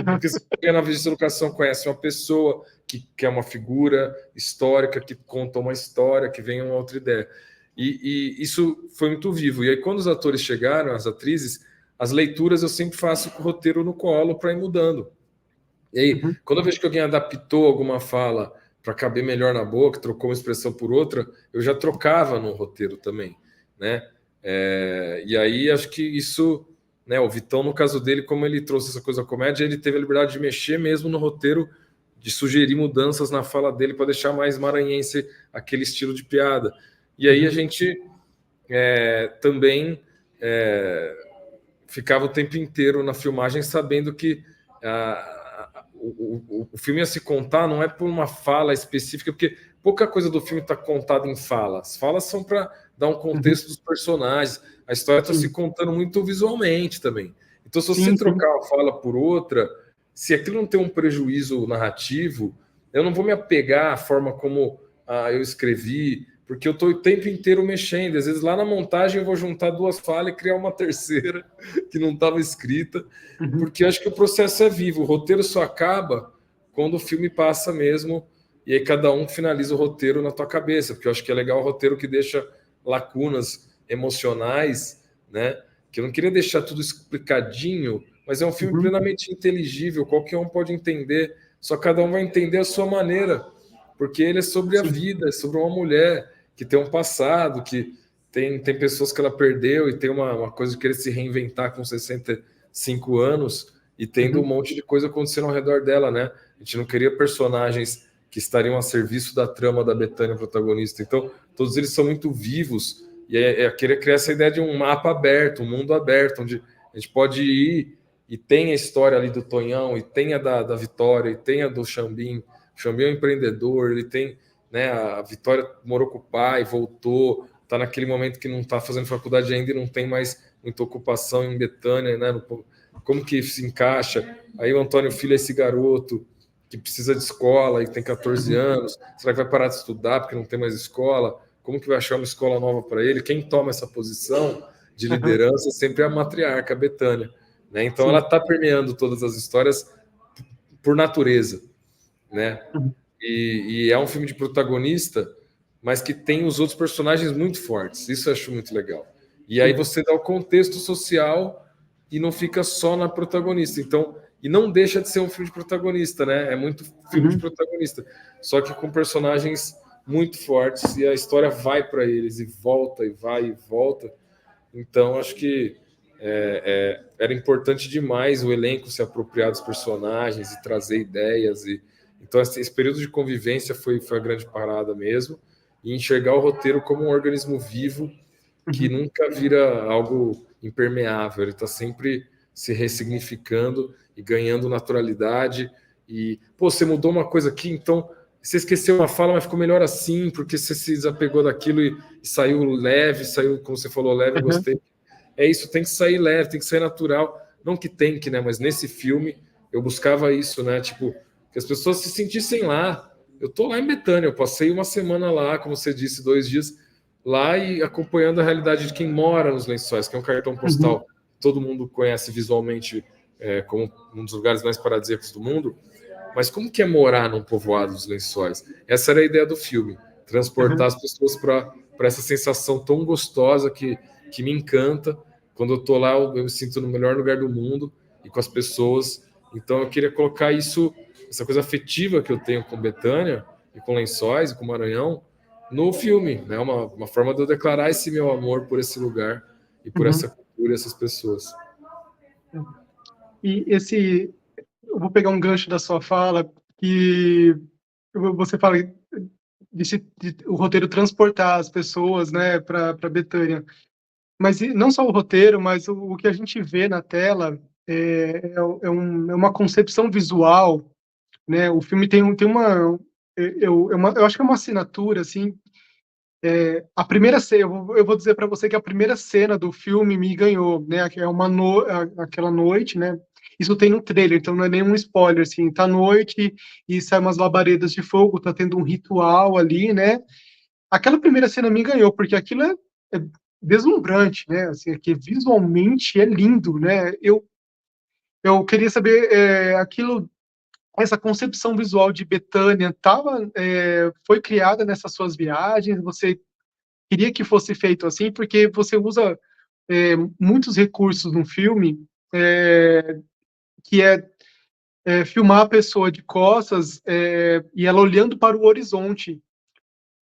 S2: Porque se você na visita de locação conhece uma pessoa que é uma figura histórica, que conta uma história, que vem uma outra ideia. E isso foi muito vivo. E aí, quando os atores chegaram, as atrizes, as leituras eu sempre faço com o roteiro no colo para ir mudando. E aí, quando eu vejo que alguém adaptou alguma fala para caber melhor na boca, trocou uma expressão por outra, eu já trocava no roteiro também, né? E aí, acho que isso... Né, o Vitão, no caso dele, como ele trouxe essa coisa da comédia, ele teve a liberdade de mexer mesmo no roteiro, de sugerir mudanças na fala dele para deixar mais maranhense aquele estilo de piada. E aí a gente também ficava o tempo inteiro na filmagem sabendo que o filme ia se contar não é por uma fala específica, porque pouca coisa do filme está contada em falas. As falas são para dar um contexto dos personagens. A história está se contando muito visualmente também. Então, se você trocar uma fala por outra, se aquilo não tem um prejuízo narrativo, eu não vou me apegar à forma como eu escrevi, porque eu estou o tempo inteiro mexendo. Às vezes, lá na montagem, eu vou juntar duas falas e criar uma terceira que não estava escrita, porque eu acho que o processo é vivo. O roteiro só acaba quando o filme passa mesmo, e aí cada um finaliza o roteiro na tua cabeça, porque eu acho que é legal o roteiro que deixa lacunas emocionais, né? Que eu não queria deixar tudo explicadinho, mas é um filme plenamente inteligível, qualquer um pode entender, só cada um vai entender a sua maneira, porque ele é sobre a vida, é sobre uma mulher que tem um passado, que tem pessoas que ela perdeu e tem uma coisa de querer se reinventar com 65 anos e tendo um monte de coisa acontecendo ao redor dela, né? A gente não queria personagens que estariam a serviço da trama da Bethânia, protagonista. Então, todos eles são muito vivos e eu queria criar essa ideia de um mapa aberto, um mundo aberto, onde a gente pode ir e tem a história ali do Tonhão, e tem a da Vitória, e tem a do Xambim. O Xambim é um empreendedor, ele tem, né, a Vitória morou com o pai, voltou, está naquele momento que não está fazendo faculdade ainda e não tem mais muita ocupação em Bethânia, né? Como que se encaixa? Aí o Antônio Filho é esse garoto que precisa de escola e tem 14 anos, será que vai parar de estudar porque não tem mais escola? Como que vai achar uma escola nova para ele? Quem toma essa posição de liderança é sempre a matriarca, a Bethânia, né? Então ela está permeando todas as histórias por natureza, né? E é um filme de protagonista, mas que tem os outros personagens muito fortes. Isso eu acho muito legal. E aí você dá o contexto social e não fica só na protagonista. Então, e não deixa de ser um filme de protagonista, né? É muito filme de protagonista, só que com personagens muito fortes e a história vai para eles e volta e vai e volta. Então, acho que era importante demais o elenco se apropriar dos personagens e trazer ideias. Então, esse período de convivência foi a grande parada mesmo, e enxergar o roteiro como um organismo vivo que nunca vira algo impermeável, ele está sempre se ressignificando e ganhando naturalidade. E, pô, você mudou uma coisa aqui, então você esqueceu uma fala, mas ficou melhor assim, porque você se desapegou daquilo e saiu leve, saiu, como você falou, leve, eu gostei. É isso, tem que sair leve, tem que sair natural. Não que tem que, né? Mas nesse filme eu buscava isso, né? Tipo, que as pessoas se sentissem lá. Eu tô lá em Bethânia, eu passei uma semana lá, como você disse, 2 dias lá e acompanhando a realidade de quem mora nos Lençóis, que é um cartão postal que todo mundo conhece visualmente como um dos lugares mais paradisíacos do mundo. Mas como que é morar num povoado dos Lençóis? Essa era a ideia do filme, transportar as pessoas para essa sensação tão gostosa que me encanta. Quando eu tô lá, eu me sinto no melhor lugar do mundo e com as pessoas. Então eu queria colocar isso, essa coisa afetiva que eu tenho com Bethânia e com Lençóis e com Maranhão no filme, né? Uma forma de eu declarar esse meu amor por esse lugar e por essa cultura e essas pessoas.
S1: E eu vou pegar um gancho da sua fala, que você fala o roteiro transportar as pessoas, né, para Bethânia. Mas não só o roteiro, mas o que a gente vê na tela é uma concepção visual, né? O filme tem uma, eu acho que é uma assinatura, assim. A primeira cena, eu vou dizer para você que a primeira cena do filme me ganhou, né? Que é aquela noite, né? Isso tem no trailer, então não é nenhum spoiler, assim. Tá à noite e sai umas labaredas de fogo, tá tendo um ritual ali, né? Aquela primeira cena me ganhou, porque aquilo é deslumbrante, né? Assim, que visualmente é lindo, né? Eu queria saber essa concepção visual de Bethânia foi criada nessas suas viagens? Você queria que fosse feito assim? Porque você usa muitos recursos no filme, que filmar a pessoa de costas e ela olhando para o horizonte.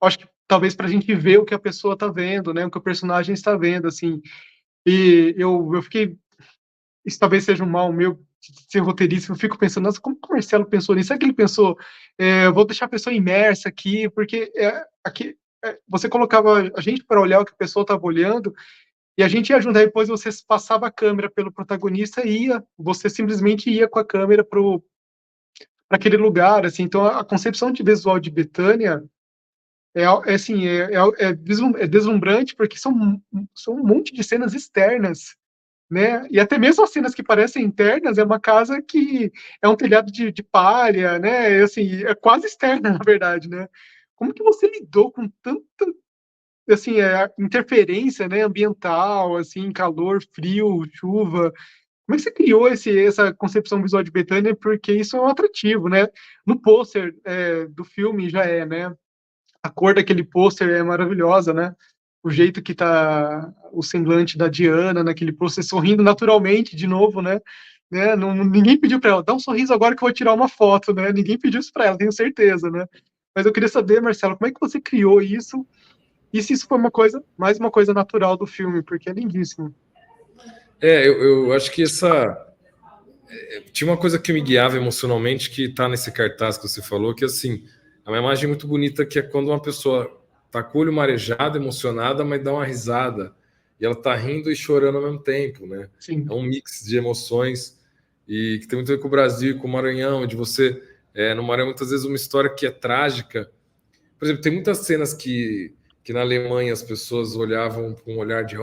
S1: Acho que talvez para a gente ver o que a pessoa está vendo, né? O que o personagem está vendo, assim. E eu fiquei... Isso talvez seja um mal meu de ser roteirista. Eu fico pensando, nossa, como que o Marcelo pensou nisso? Será que ele pensou, vou deixar a pessoa imersa aqui? Porque aqui, você colocava a gente para olhar o que a pessoa estava olhando, E a gente ia junto, aí depois você passava a câmera pelo protagonista e você simplesmente ia com a câmera para aquele lugar, assim. Então a concepção de visual de Betânia assim, é deslumbrante, porque são um monte de cenas externas, né? E até mesmo as cenas que parecem internas, é uma casa que é um telhado de palha, né? Assim, é quase externa, na verdade, né? Como que você lidou com tanta, assim, interferência, né, ambiental, assim, calor, frio, chuva? Como é que você criou essa concepção visual de Betânia? Porque isso é um atrativo, né? No pôster do filme já né? A cor daquele pôster é maravilhosa, né? O jeito que tá o semblante da Diana naquele pôster, sorrindo naturalmente de novo, né? Não, ninguém pediu para ela, dá um sorriso agora que eu vou tirar uma foto, né? Ninguém pediu isso para ela, tenho certeza, né? Mas eu queria saber, Marcelo, como é que você criou isso? E se isso foi mais uma coisa natural do filme, porque é lindíssimo.
S2: Eu acho que tinha uma coisa que me guiava emocionalmente, que tá nesse cartaz que você falou, que assim, é uma imagem muito bonita, que é quando uma pessoa tá com o olho marejado, emocionada, mas dá uma risada, e ela tá rindo e chorando ao mesmo tempo, né?
S1: Sim.
S2: É um mix de emoções, e que tem muito a ver com o Brasil e com o Maranhão, de você, no Maranhão, muitas vezes uma história que é trágica. Por exemplo, tem muitas cenas que na Alemanha as pessoas olhavam com um olhar de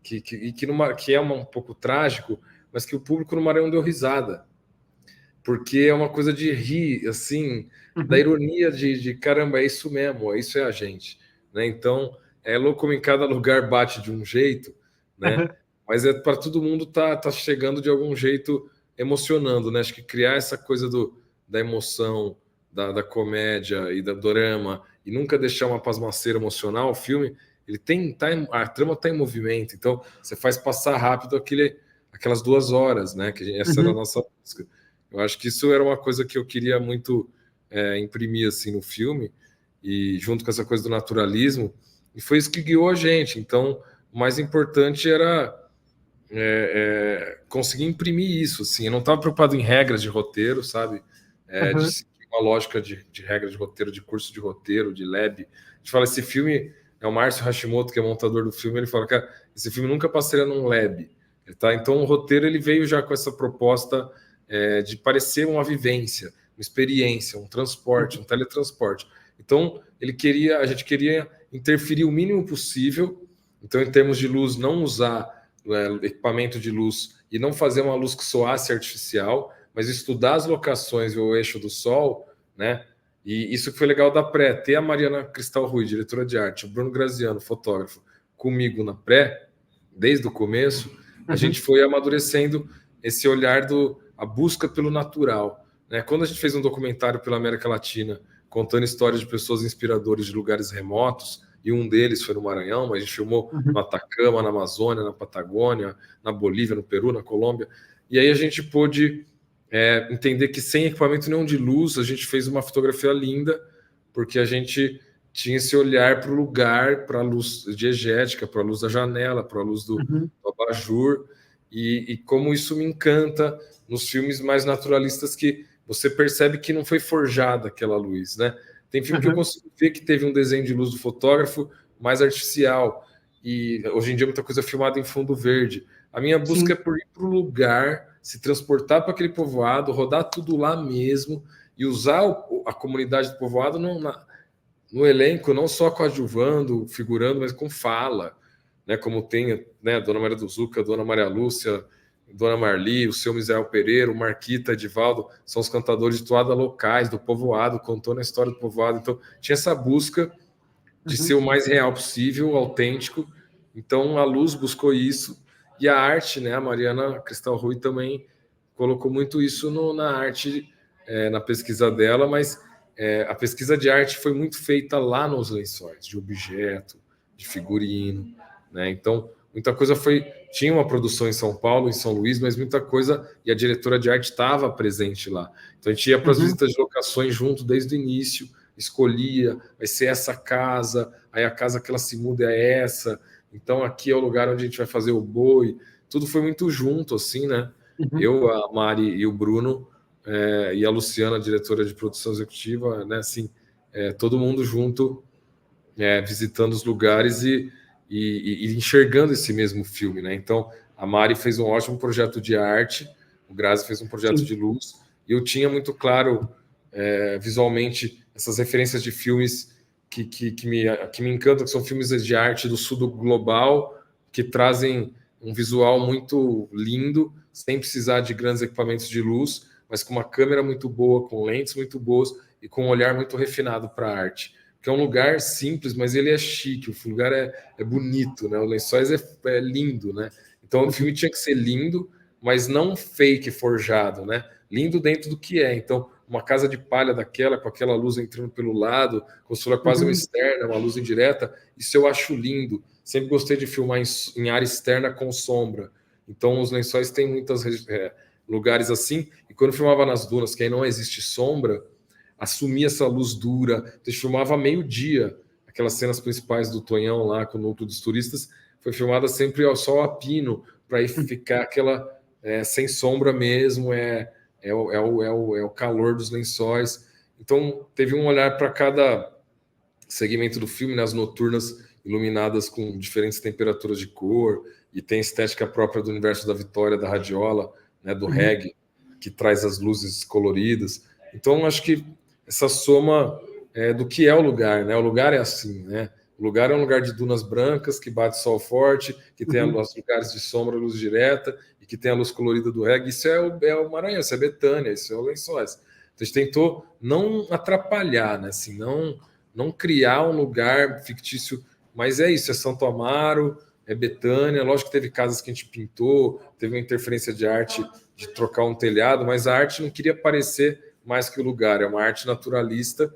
S2: que é um pouco trágico, mas que o público no Maranhão deu risada, porque é uma coisa de rir, assim, da ironia de caramba, é isso mesmo, isso é a gente, né? Então, é louco como em cada lugar bate de um jeito, né? Mas é para todo mundo tá chegando de algum jeito, emocionando, né? Acho que criar essa coisa da emoção, da comédia e da drama, e nunca deixar uma pasmaceira emocional, o filme, a trama tá em movimento, então você faz passar rápido aquelas 2 horas, né? Essa era a nossa busca. Eu acho que isso era uma coisa que eu queria muito imprimir assim no filme, e junto com essa coisa do naturalismo, e foi isso que guiou a gente. Então, o mais importante era conseguir imprimir isso. Assim, eu não estava preocupado em regras de roteiro, sabe? De seguir uma lógica de regra de roteiro, de curso de roteiro, de lab. A gente fala, esse filme é o Márcio Hashimoto, que é montador do filme, ele fala, cara, esse filme nunca passaria num lab. Tá? Então, o roteiro ele veio já com essa proposta de parecer uma vivência, uma experiência, um transporte, um teletransporte. Então, a gente queria interferir o mínimo possível. Então, em termos de luz, não usar equipamento de luz e não fazer uma luz que soasse artificial, mas estudar as locações e o eixo do sol, né? E isso que foi legal da pré, ter a Mariana Cristal Rui, diretora de arte, o Bruno Graziano, fotógrafo, comigo na pré, desde o começo, a gente foi amadurecendo esse olhar a busca pelo natural, né? Quando a gente fez um documentário pela América Latina, contando histórias de pessoas inspiradoras de lugares remotos, e um deles foi no Maranhão, mas a gente filmou no Atacama, na Amazônia, na Patagônia, na Bolívia, no Peru, na Colômbia, e aí a gente pôde entender que sem equipamento nenhum de luz, a gente fez uma fotografia linda, porque a gente tinha esse olhar para o lugar, para a luz diegética, para a luz da janela, para a luz do abajur, e como isso me encanta nos filmes mais naturalistas, que você percebe que não foi forjada aquela luz, né? Tem filme que eu consigo ver que teve um desenho de luz do fotógrafo mais artificial, e hoje em dia muita coisa é filmada em fundo verde. A minha busca é por ir para o lugar, se transportar para aquele povoado, rodar tudo lá mesmo, e usar a comunidade do povoado no elenco, não só coadjuvando, figurando, mas com fala, né? Como tem, né, a Dona Maria do Zuca, a Dona Maria Lúcia, Dona Marli, o seu Misael Pereira, o Marquita, Edivaldo, são os cantadores de toada locais do povoado, contando a história do povoado. Então, tinha essa busca de ser o mais real possível, autêntico. Então, a luz buscou isso. E a arte, né, a Mariana Cristal Rui também colocou muito isso na arte, na pesquisa dela, mas a pesquisa de arte foi muito feita lá nos lençóis, de objeto, de figurino, né? Então, muita coisa tinha uma produção em São Paulo, em São Luís, mas muita coisa, e a diretora de arte estava presente lá. Então a gente ia para as visitas de locações junto desde o início, escolhia, vai ser essa casa, aí a casa que ela se muda é essa, então aqui é o lugar onde a gente vai fazer o boi. Tudo foi muito junto, assim, né? Eu, a Mari e o Bruno, e a Luciana, diretora de produção executiva, né? Assim, todo mundo junto, visitando os lugares, e e enxergando esse mesmo filme, né? Então, a Mari fez um ótimo projeto de arte, o Grazi fez um projeto de luz, e eu tinha muito claro, visualmente, essas referências de filmes que me encantam, que são filmes de arte do sul global, que trazem um visual muito lindo, sem precisar de grandes equipamentos de luz, mas com uma câmera muito boa, com lentes muito boas e com um olhar muito refinado para a arte. Que é um lugar simples, mas ele é chique, o lugar é bonito, né? O Lençóis é lindo, né? Então o filme tinha que ser lindo, mas não fake, forjado, né? Lindo dentro do que é. Então, uma casa de palha daquela, com aquela luz entrando pelo lado, como se fosse quase uma externa, uma luz indireta, isso eu acho lindo. Sempre gostei de filmar em área externa com sombra. Então, os Lençóis têm muitos lugares assim. E quando eu filmava nas dunas, que aí não existe sombra, assumia essa luz dura. Então, a gente filmava meio-dia. Aquelas cenas principais do Tonhão lá, com o núcleo dos turistas, foi filmada sempre ao sol a pino, para ficar aquela sem sombra mesmo, é o calor dos lençóis. Então, teve um olhar para cada segmento do filme, nas noturnas iluminadas com diferentes temperaturas de cor, e tem estética própria do universo da Vitória, da radiola, né, do reggae, que traz as luzes coloridas. Então, acho que essa soma do que é o lugar, né? O lugar é assim, né? O lugar é um lugar de dunas brancas, que bate sol forte, que tem os lugares de sombra, luz direta, e que tem a luz colorida do reggae. Isso é o Maranhão, isso é Betânia, isso é o Lençóis. Então, a gente tentou não atrapalhar, né? Assim, não criar um lugar fictício, mas é isso, é Santo Amaro, é Betânia. Lógico que teve casas que a gente pintou, teve uma interferência de arte de trocar um telhado, mas a arte não queria parecer mais que o lugar, é uma arte naturalista.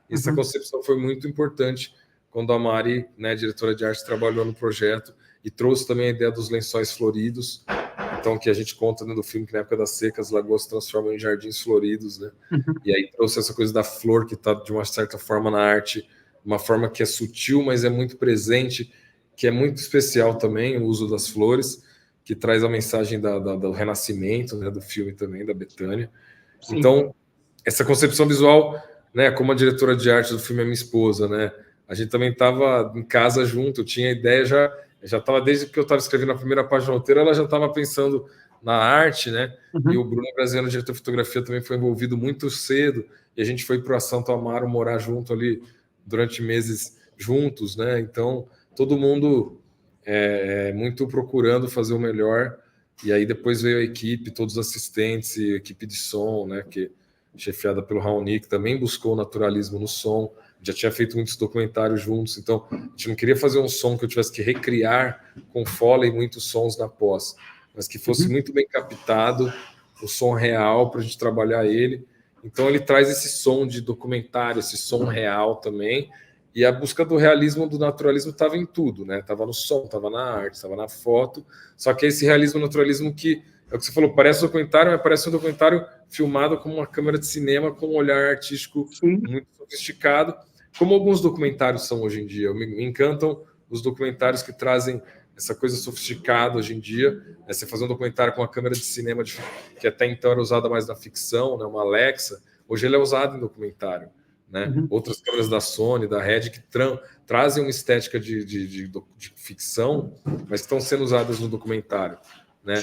S2: Essa concepção foi muito importante quando a Mari, né, diretora de arte, trabalhou no projeto e trouxe também a ideia dos lençóis floridos. Então, que a gente conta, né, do filme que na época da seca as lagoas se transformam em jardins floridos, né? E aí trouxe essa coisa da flor que está de uma certa forma na arte, uma forma que é sutil, mas é muito presente, que é muito especial também, o uso das flores, que traz a mensagem do renascimento, né, do filme também, da Betânia. Então, essa concepção visual, né, como a diretora de arte do filme é minha esposa, né? A gente também estava em casa junto, eu tinha ideia, já estava, desde que eu estava escrevendo a primeira página do roteiro, ela já estava pensando na arte, né? E o Bruno Brasileiro, diretor de fotografia, também foi envolvido muito cedo, e a gente foi para Santo Amaro morar junto ali durante meses juntos, né? Então, todo mundo muito procurando fazer o melhor, e aí depois veio a equipe, todos os assistentes e equipe de som, né? Que chefiada pelo Raoni, que também buscou o naturalismo no som, já tinha feito muitos documentários juntos, então a gente não queria fazer um som que eu tivesse que recriar com Foley muitos sons na pós, mas que fosse muito bem captado, o som real, para a gente trabalhar ele. Então ele traz esse som de documentário, esse som real também, e a busca do realismo, do naturalismo estava em tudo, né? Estava no som, estava na arte, estava na foto, só que esse realismo, naturalismo que é o que você falou, parece um documentário, mas parece um documentário filmado com uma câmera de cinema, com um olhar artístico muito sofisticado, como alguns documentários são hoje em dia. Me encantam os documentários que trazem essa coisa sofisticada hoje em dia. Né? Você fazer um documentário com uma câmera de cinema que até então era usada mais na ficção, né? Uma Alexa, hoje ele é usado em documentário. Né? Outras câmeras da Sony, da Red, que trazem uma estética de ficção, mas que estão sendo usadas no documentário. Né?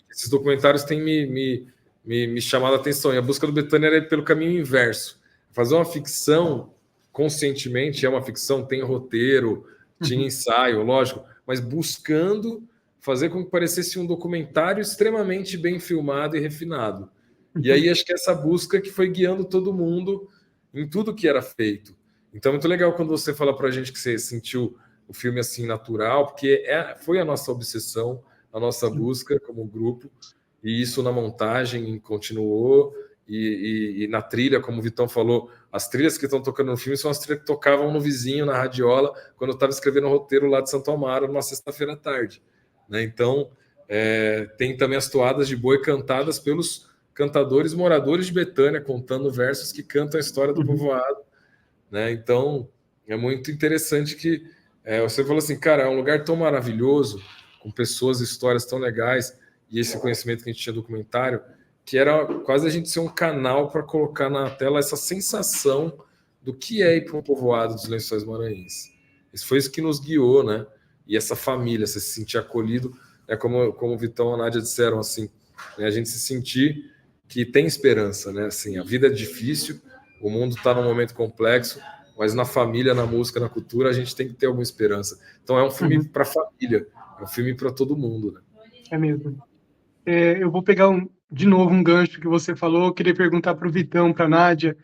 S2: Esses documentários têm me chamado a atenção, e a busca do Betânia era pelo caminho inverso, fazer uma ficção conscientemente, é uma ficção, tem roteiro, tinha ensaio, lógico, mas buscando fazer com que parecesse um documentário extremamente bem filmado e refinado. E aí acho que essa busca que foi guiando todo mundo em tudo que era feito. Então é muito legal quando você fala pra gente que você sentiu o filme assim natural, porque foi a nossa obsessão, a nossa busca como grupo, e isso na montagem continuou, e na trilha, como o Vitão falou, as trilhas que estão tocando no filme são as trilhas que tocavam no vizinho, na radiola, quando eu estava escrevendo o roteiro lá de Santo Amaro, numa sexta-feira à tarde. Né? Então, tem também as toadas de boi cantadas pelos cantadores moradores de Betânia, contando versos que cantam a história do povoado. Né? Então, é muito interessante que você falou assim, cara, é um lugar tão maravilhoso, com pessoas e histórias tão legais, e esse conhecimento que a gente tinha documentário, que era quase a gente ser um canal para colocar na tela essa sensação do que é ir para um povoado dos Lençóis Maranhenses. Isso foi isso que nos guiou, né? e essa família, você se sentir acolhido, como o Vitão e a Nádia disseram, assim, né, a gente se sentir que tem esperança, né? Assim, a vida é difícil, o mundo está num momento complexo, mas na família, na música, na cultura, a gente tem que ter alguma esperança. Então é um filme para família, é um filme para todo mundo, né?
S1: É mesmo. Eu vou pegar de novo um gancho que você falou, eu queria perguntar para o Vitão, para a Nádia.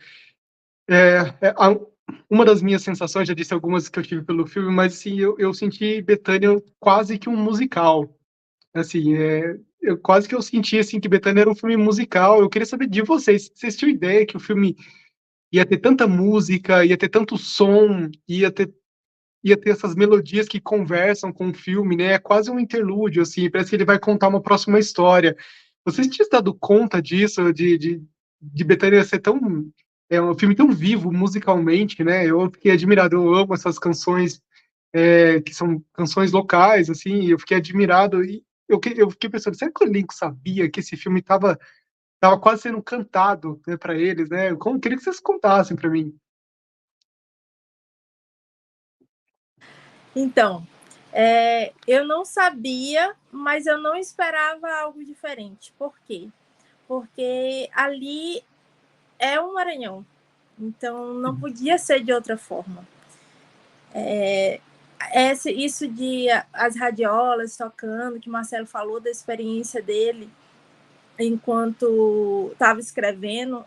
S1: Uma das minhas sensações, já disse algumas que eu tive pelo filme, mas assim, eu senti Bethânia quase que um musical. Assim, quase que eu senti assim, que Bethânia era um filme musical. Eu queria saber de vocês. Vocês tinham ideia que o filme ia ter tanta música, ia ter tanto som, ia ter essas melodias que conversam com o filme, né? É quase um interlúdio, assim, parece que ele vai contar uma próxima história. Vocês tinham se dado conta disso, de Bethânia ser tão... É um filme tão vivo musicalmente, né? Eu fiquei admirado, eu amo essas canções, que são canções locais, assim, eu fiquei admirado, e eu fiquei pensando, será que o elenco sabia que esse filme estava quase sendo cantado, né, para eles, né? Eu queria que vocês contassem para mim.
S4: Então, eu não sabia, mas eu não esperava algo diferente. Por quê? Porque ali é um Maranhão, então não podia ser de outra forma. Isso de as radiolas tocando, que o Marcelo falou da experiência dele enquanto estava escrevendo,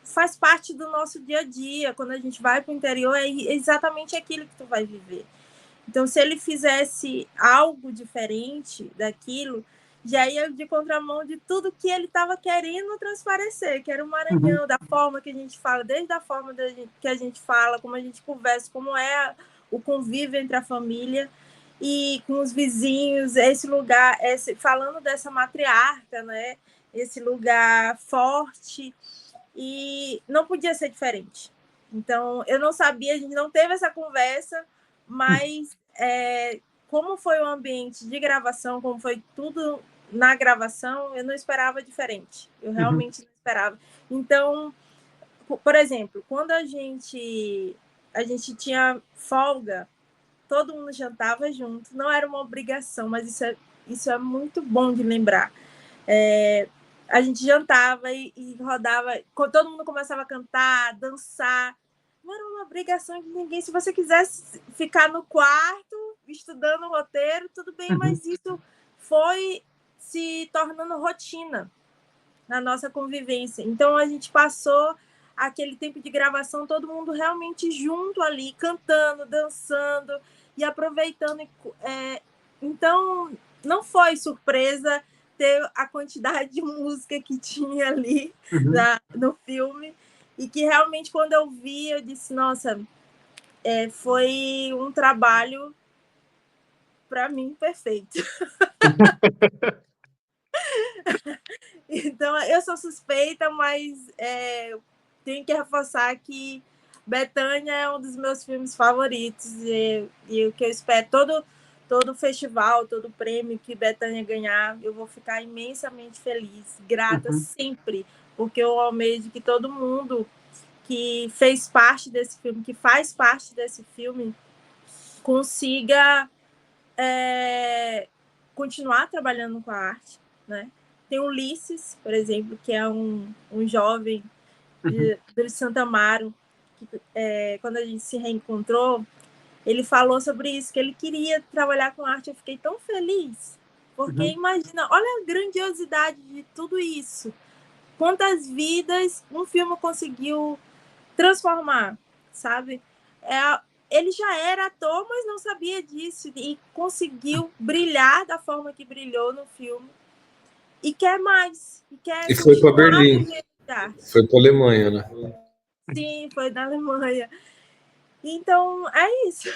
S4: faz parte do nosso dia a dia. Quando a gente vai para o interior, é exatamente aquilo que tu vai viver. Então, se ele fizesse algo diferente daquilo, já ia de contramão de tudo que ele estava querendo transparecer, que era o Maranhão, da forma que a gente fala, desde a forma que a gente fala, como a gente conversa, como é o convívio entre a família e com os vizinhos, esse lugar, falando dessa matriarca, né? Esse lugar forte, e não podia ser diferente. Então, eu não sabia, a gente não teve essa conversa, mas como foi o ambiente de gravação, como foi tudo na gravação, eu não esperava diferente. Eu realmente não esperava. Então, por exemplo, quando a gente tinha folga, todo mundo jantava junto, não era uma obrigação, mas isso é muito bom de lembrar. A gente jantava e rodava, todo mundo começava a cantar, dançar. Não era uma obrigação de ninguém. Se você quisesse ficar no quarto, estudando o roteiro, tudo bem, mas isso foi se tornando rotina na nossa convivência. Então, a gente passou aquele tempo de gravação, todo mundo realmente junto ali, cantando, dançando e aproveitando. Então, não foi surpresa ter a quantidade de música que tinha ali no filme, e que realmente, quando eu vi, eu disse, nossa, foi um trabalho, para mim, perfeito. Então, eu sou suspeita, mas tenho que reforçar que Bethânia é um dos meus filmes favoritos, e o que eu espero, todo festival, todo prêmio que Bethânia ganhar, eu vou ficar imensamente feliz, grata sempre, porque eu almejo que todo mundo que fez parte desse filme, que faz parte desse filme, consiga continuar trabalhando com a arte, né? Tem o Ulisses, por exemplo, que é um jovem de Santa Amaro, que quando a gente se reencontrou, ele falou sobre isso, que ele queria trabalhar com arte. Eu fiquei tão feliz, porque imagina, olha a grandiosidade de tudo isso. Quantas vidas um filme conseguiu transformar, sabe? Ele já era ator, mas não sabia disso, e conseguiu brilhar da forma que brilhou no filme. E quer mais.
S2: E foi para Berlim. Foi para a Alemanha, né?
S4: Sim, foi na Alemanha. Então, é isso.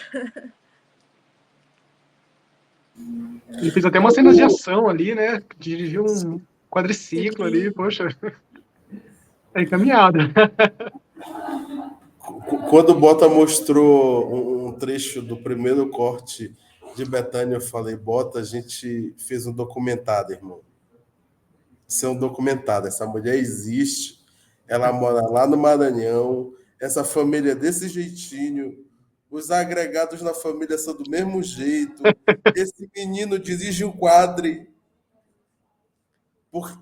S1: Ele fez até umas cenas de ação ali, né? Dirigiu um quadriciclo ali, poxa. É encaminhada.
S3: Quando o Bota mostrou um trecho do primeiro corte de Bethânia, eu falei, Bota, a gente fez um documentário, irmão. Isso é um documentário. Essa mulher existe, ela mora lá no Maranhão, essa família é desse jeitinho, Os agregados na família são do mesmo jeito. Esse menino dirige um quadre.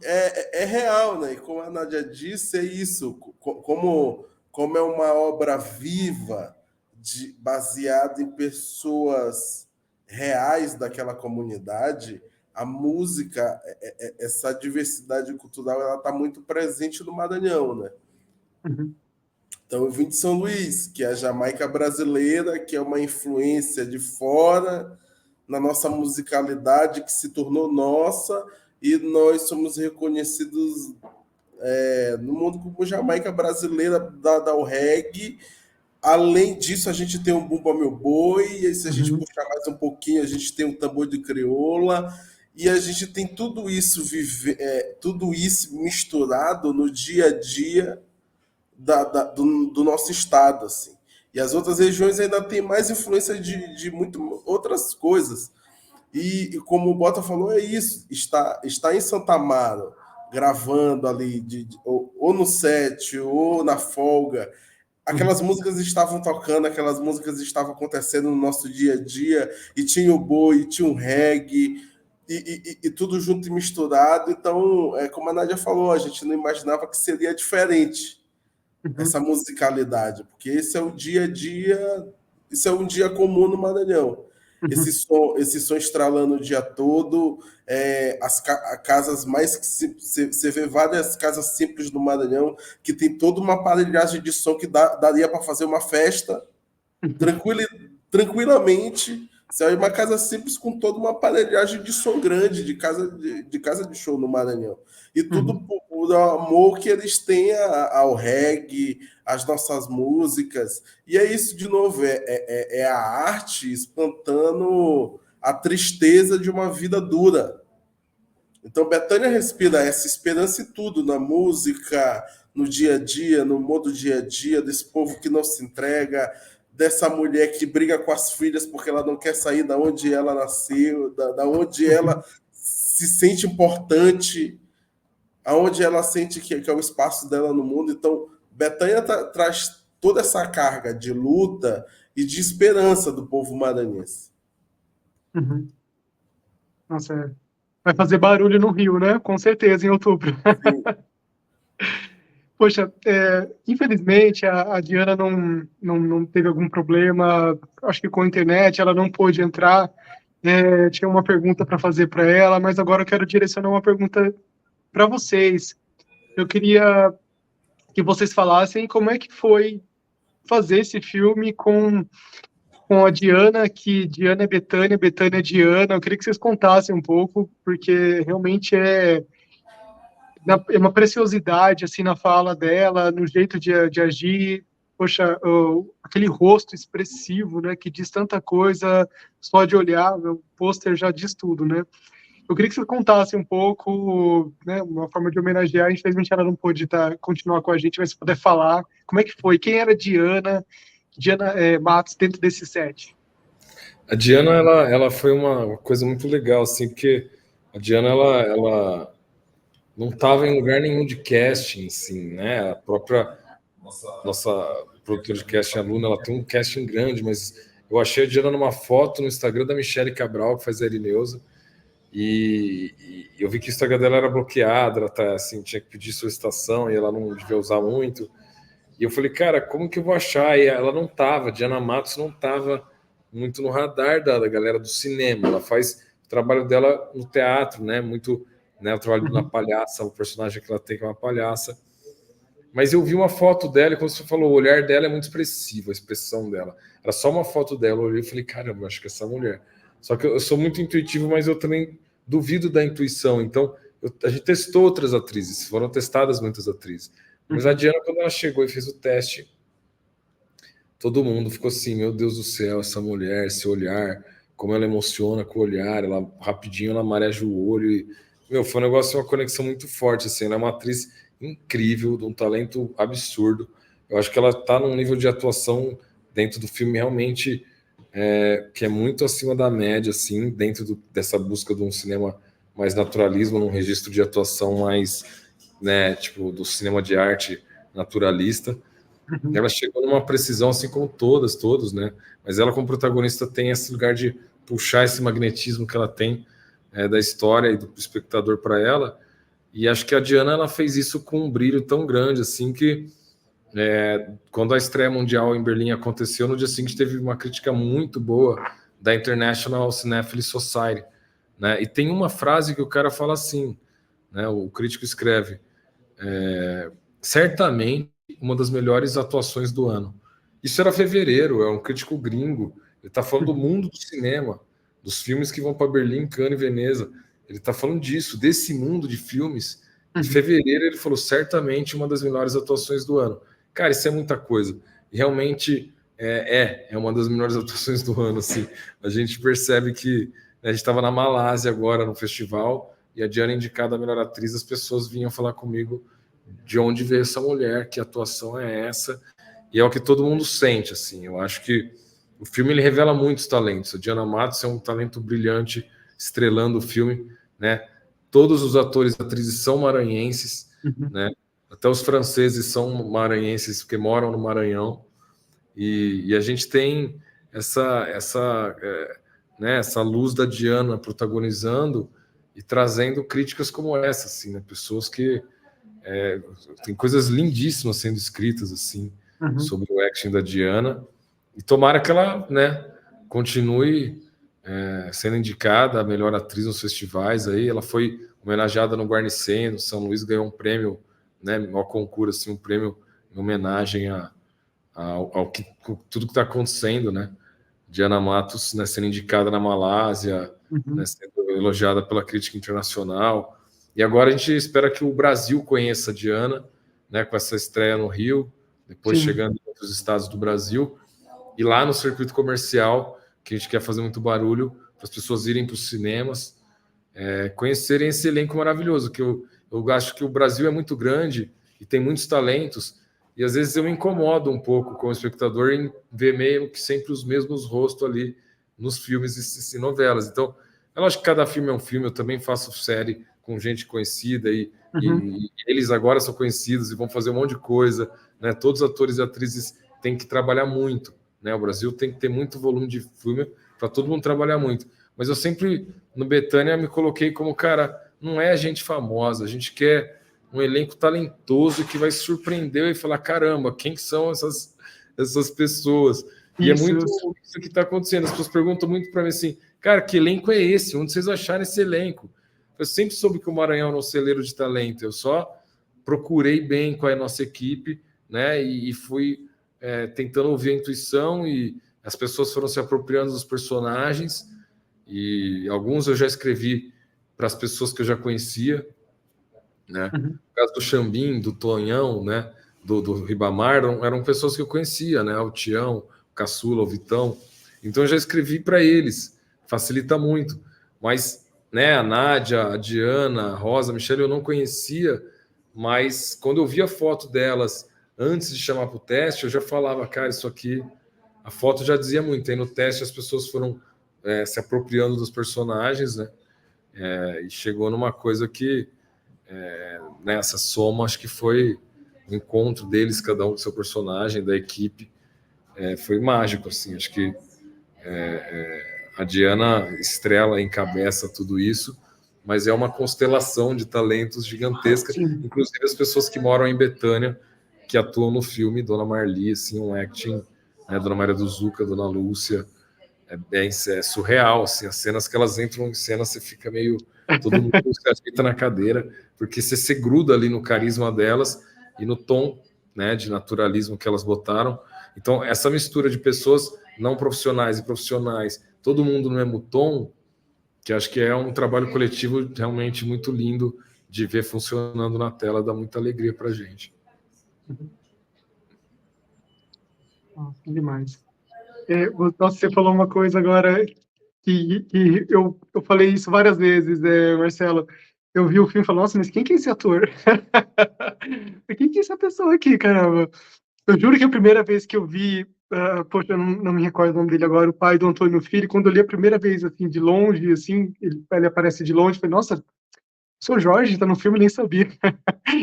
S3: É real, né? E como a Nádia disse, é isso. Como é uma obra viva, baseada em pessoas reais daquela comunidade, a música, essa diversidade cultural, ela está muito presente no Maranhão, né?
S1: Uhum.
S3: Então, eu vim de São Luís, que é a Jamaica brasileira, que é uma influência de fora na nossa musicalidade, que se tornou nossa, e nós somos reconhecidos no mundo como Jamaica brasileira, dada ao reggae. Além disso, a gente tem um Bumba Meu Boi, e se a gente puxar mais um pouquinho, a gente tem um tambor de crioula, e a gente tem tudo isso, tudo isso misturado no dia a dia do nosso estado, assim. E as outras regiões ainda têm mais influência de muito outras coisas. E como o Bota falou, é isso. Está em Santa Amaro, gravando ali, ou no set, ou na folga. Aquelas músicas estavam tocando, aquelas músicas estavam acontecendo no nosso dia a dia, e tinha o boi, tinha o reggae, e tudo junto e misturado. Então, como a Nádia falou, a gente não imaginava que seria diferente essa musicalidade, porque esse é o dia a dia, isso é um dia comum no Maranhão. Esse som estralando o dia todo, as casas mais que você vê várias casas simples no Maranhão que tem toda uma aparelhagem de som que daria para fazer uma festa tranquilamente. Você é uma casa simples com toda uma aparelhagem de som grande, de casa de show no Maranhão. E tudo por amor que eles têm ao reggae, às nossas músicas. E é isso, de novo, é a arte espantando a tristeza de uma vida dura. Então, Bethânia respira essa esperança em tudo, na música, no dia a dia, no modo dia a dia, desse povo que não se entrega, dessa mulher que briga com as filhas porque ela não quer sair da onde ela nasceu, da onde ela se sente importante, aonde ela sente que é o espaço dela no mundo. Então, Bethânia traz toda essa carga de luta e de esperança do povo maranhense.
S1: Nossa, vai fazer barulho no Rio, né? Com certeza, em outubro. Poxa, infelizmente a Diana não teve algum problema, acho que com a internet, ela não pôde entrar. Tinha uma pergunta para fazer para ela, mas agora eu quero direcionar uma pergunta para vocês. Eu queria que vocês falassem como é que foi fazer esse filme com a Diana, que Diana é Bethânia, Bethânia é Diana. Eu queria que vocês contassem um pouco, porque realmente é uma preciosidade assim na fala dela, no jeito de agir. Poxa, aquele rosto expressivo, né, que diz tanta coisa só de olhar. O pôster já diz tudo, né? Eu queria que você contasse um pouco, né, uma forma de homenagear. Infelizmente ela não pôde continuar com a gente, mas se puder falar, como é que foi? Quem era Diana Matos dentro desse set?
S2: A Diana, ela foi uma coisa muito legal, assim, porque a Diana, ela não estava em lugar nenhum de casting, assim, né? A própria nossa produtora de casting, a Luna, ela tem um casting grande, mas eu achei a Diana numa foto no Instagram da Michele Cabral, que faz a Erineusa, e eu vi que o Instagram dela era bloqueado, ela tá, assim, tinha que pedir solicitação e ela não devia usar muito. E eu falei, cara, como que eu vou achar? E ela não tava, a Diana Matos não tava muito no radar da galera do cinema. Ela faz o trabalho dela no teatro, né? Muito, né? O trabalho na palhaça, o personagem que ela tem que é uma palhaça. Mas eu vi uma foto dela e quando você falou, o olhar dela é muito expressivo, a expressão dela. Era só uma foto dela, eu olhei e falei, caramba, acho que essa mulher. Só que eu sou muito intuitivo, mas eu também duvido da intuição. Então, a gente testou outras atrizes, foram testadas muitas atrizes. Mas a Diana, quando ela chegou e fez o teste, todo mundo ficou assim, meu Deus do céu, essa mulher, esse olhar, como ela emociona com o olhar, ela rapidinho ela mareja o olho. E, foi um negócio, uma conexão muito forte, assim, ela é uma atriz incrível, de um talento absurdo. Eu acho que ela está num nível de atuação dentro do filme realmente que é muito acima da média, assim, dentro dessa busca de um cinema mais naturalismo, num registro de atuação mais, né, tipo, do cinema de arte naturalista. Ela chegou numa precisão, assim como todos, né? Mas ela, como protagonista, tem esse lugar de puxar esse magnetismo que ela tem da história e do espectador para ela. E acho que a Diana, ela fez isso com um brilho tão grande, assim, que quando a estreia mundial em Berlim aconteceu, no dia seguinte teve uma crítica muito boa da International Cinephile Society, né? E tem uma frase que o cara fala assim, né? O crítico escreve, certamente uma das melhores atuações do ano. Isso era fevereiro, é um crítico gringo, ele está falando do mundo do cinema, dos filmes que vão para Berlim, Cannes e Veneza. Ele está falando disso, desse mundo de filmes. Em fevereiro ele falou, certamente uma das melhores atuações do ano. Cara, isso é muita coisa. E realmente é uma das melhores atuações do ano. Assim. A gente percebe que a gente estava na Malásia agora, no festival, e a Diana indicada a melhor atriz, as pessoas vinham falar comigo de onde veio essa mulher, que atuação é essa, e é o que todo mundo sente, assim. Eu acho que o filme ele revela muitos talentos. A Diana Matos é um talento brilhante, estrelando o filme, né? Todos os atores e atrizes são maranhenses, né? Até os franceses são maranhenses, porque moram no Maranhão, e a gente tem essa luz da Diana protagonizando e trazendo críticas como essa, assim, né? Pessoas que tem coisas lindíssimas sendo escritas assim sobre o acting da Diana, e tomara que ela, né, continue sendo indicada a melhor atriz nos festivais. Aí ela foi homenageada no Guarnicê, no São Luís, ganhou um prêmio, né, ao concurso, assim, um prêmio em homenagem ao que tudo que está acontecendo, né? Diana Matos, né, sendo indicada na Malásia, né, sendo elogiada pela crítica internacional. E agora a gente espera que o Brasil conheça a Diana, né, com essa estreia no Rio, depois chegando em outros estados do Brasil, e lá no circuito comercial, que a gente quer fazer muito barulho, para as pessoas irem para os cinemas, conhecerem esse elenco maravilhoso, que eu acho que o Brasil é muito grande e tem muitos talentos, e às vezes eu me incomodo um pouco como espectador em ver meio que sempre os mesmos rostos ali nos filmes e novelas. Então, eu acho que cada filme é um filme, eu também faço série com gente conhecida, e eles agora são conhecidos e vão fazer um monte de coisa, né? Todos os atores e atrizes têm que trabalhar muito, né? O Brasil tem que ter muito volume de filme para todo mundo trabalhar muito. Mas eu sempre, no Betânia, me coloquei como, cara, não é gente famosa, a gente quer um elenco talentoso que vai surpreender e falar, caramba, quem são essas pessoas? E é muito isso que está acontecendo. As pessoas perguntam muito para mim assim, cara, que elenco é esse? Onde vocês acharam esse elenco? Eu sempre soube que o Maranhão era um celeiro de talento, eu só procurei bem com a nossa equipe, né? E fui tentando ouvir a intuição, e as pessoas foram se apropriando dos personagens, e alguns eu já escrevi para as pessoas que eu já conhecia, né? No caso do Xambim, do Tonhão, né? Do Ribamar, eram pessoas que eu conhecia, né? O Tião, o Caçula, o Vitão. Então eu já escrevi para eles, facilita muito. Mas, né, a Nádia, a Diana, a Rosa, a Michelle eu não conhecia, mas quando eu vi a foto delas antes de chamar para o teste, eu já falava, cara, isso aqui, a foto já dizia muito. Aí no teste as pessoas foram se apropriando dos personagens, né? E chegou numa coisa que nessa soma, acho que foi o encontro deles, cada um com seu personagem, da equipe, foi mágico, assim. Acho que a Diana estrela, encabeça tudo isso, mas é uma constelação de talentos gigantesca, inclusive as pessoas que moram em Betânia, que atuam no filme, Dona Marli, assim, um acting, né, Dona Maria do Zucca, Dona Lúcia, é surreal, assim, as cenas que elas entram em cena, você fica meio, todo mundo se ajeita na cadeira, porque você se gruda ali no carisma delas e no tom, né, de naturalismo que elas botaram. Então, essa mistura de pessoas não profissionais e profissionais, todo mundo no mesmo tom, que acho que é um trabalho coletivo realmente muito lindo de ver funcionando na tela, dá muita alegria pra gente.
S1: Nossa, demais. Nossa, você falou uma coisa agora que eu falei isso várias vezes, Marcelo. Eu vi o filme e falei, nossa, mas quem que é esse ator? Quem que é essa pessoa aqui, caramba? Eu juro que a primeira vez que eu vi, poxa, eu não me recordo o nome dele agora, o pai do Antônio Filho, quando eu li a primeira vez, assim, de longe, assim, ele aparece de longe, eu falei, nossa, Seu Jorge tá no filme, nem sabia.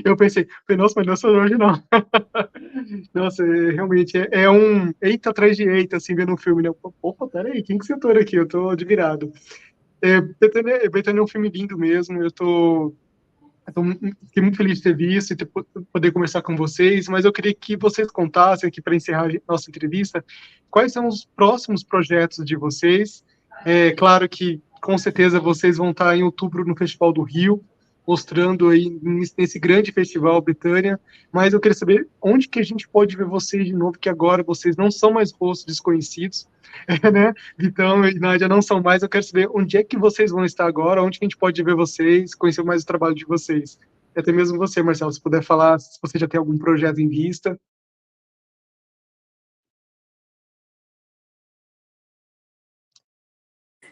S1: Eu pensei, nossa, mas não é o Seu Jorge, não. Nossa, realmente, é um eita atrás de eita, assim, vendo um filme, né? Opa, peraí, quem que esse ator aqui? Eu tô admirado. Betânia é um filme lindo mesmo, fiquei muito feliz de ter visto e poder conversar com vocês, mas eu queria que vocês contassem aqui para encerrar a nossa entrevista, quais são os próximos projetos de vocês. É claro que, com certeza, vocês vão estar em outubro no Festival do Rio, mostrando aí nesse grande festival Betânia, mas eu queria saber onde que a gente pode ver vocês de novo, que agora vocês não são mais rostos desconhecidos, né? Vitão e Nádia não são mais. Eu quero saber onde é que vocês vão estar agora, onde que a gente pode ver vocês, conhecer mais o trabalho de vocês. E até mesmo você, Marcelo, se puder falar, se você já tem algum projeto em vista.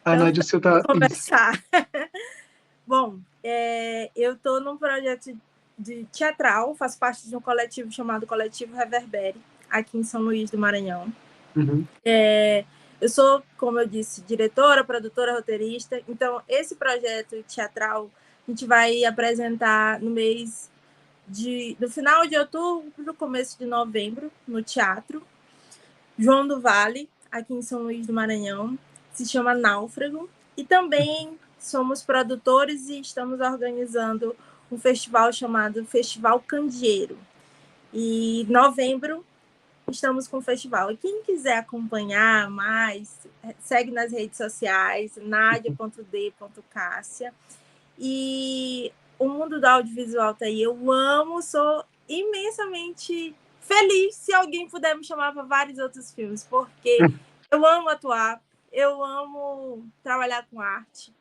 S1: A
S4: Então,
S1: Nádia, o seu tá...
S4: começar. Bom, eu estou num projeto de teatral, faço parte de um coletivo chamado Coletivo Reverbere, aqui em São Luís do Maranhão.
S1: Uhum.
S4: Eu sou, como eu disse, diretora, produtora, roteirista. Então, esse projeto teatral a gente vai apresentar no final de outubro, começo de novembro, no Teatro João do Vale, aqui em São Luís do Maranhão. Se chama Náufrago. E também somos produtores e estamos organizando um festival chamado Festival Candeeiro. E em novembro estamos com o festival. E quem quiser acompanhar mais, segue nas redes sociais, nadia.d.cassia. E o mundo do audiovisual tá aí. Eu amo, sou imensamente feliz se alguém puder me chamar para vários outros filmes, porque eu amo atuar, eu amo trabalhar com arte.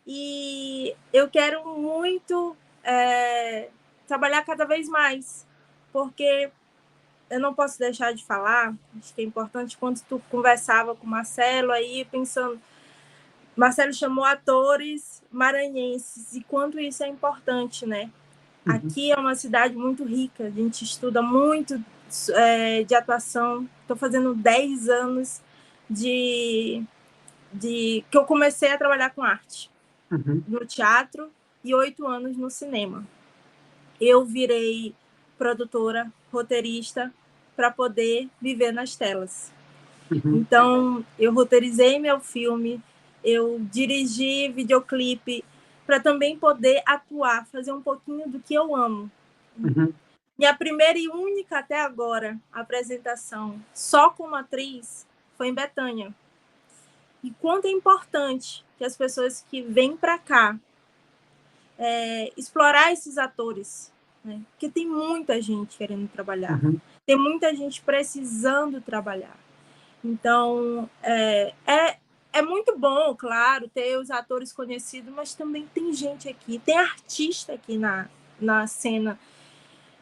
S4: E eu quero muito trabalhar cada vez mais, porque eu não posso deixar de falar, acho que é importante, quando tu conversava com o Marcelo, aí pensando, Marcelo chamou atores maranhenses, e quanto isso é importante, né? Uhum. Aqui é uma cidade muito rica, a gente estuda muito de atuação, estou fazendo 10 anos que eu comecei a trabalhar com arte, no teatro, e 8 anos no cinema. Eu virei produtora, roteirista, para poder viver nas telas. Então, eu roteirizei meu filme, eu dirigi videoclipe, para também poder atuar, fazer um pouquinho do que eu amo. Minha primeira e única, até agora, apresentação só como atriz foi em Betânia. E quanto é importante que as pessoas que vêm para cá explorar esses atores, né? Porque tem muita gente querendo trabalhar, tem muita gente precisando trabalhar. Então, é muito bom, claro, ter os atores conhecidos, mas também tem gente aqui, tem artista aqui na cena.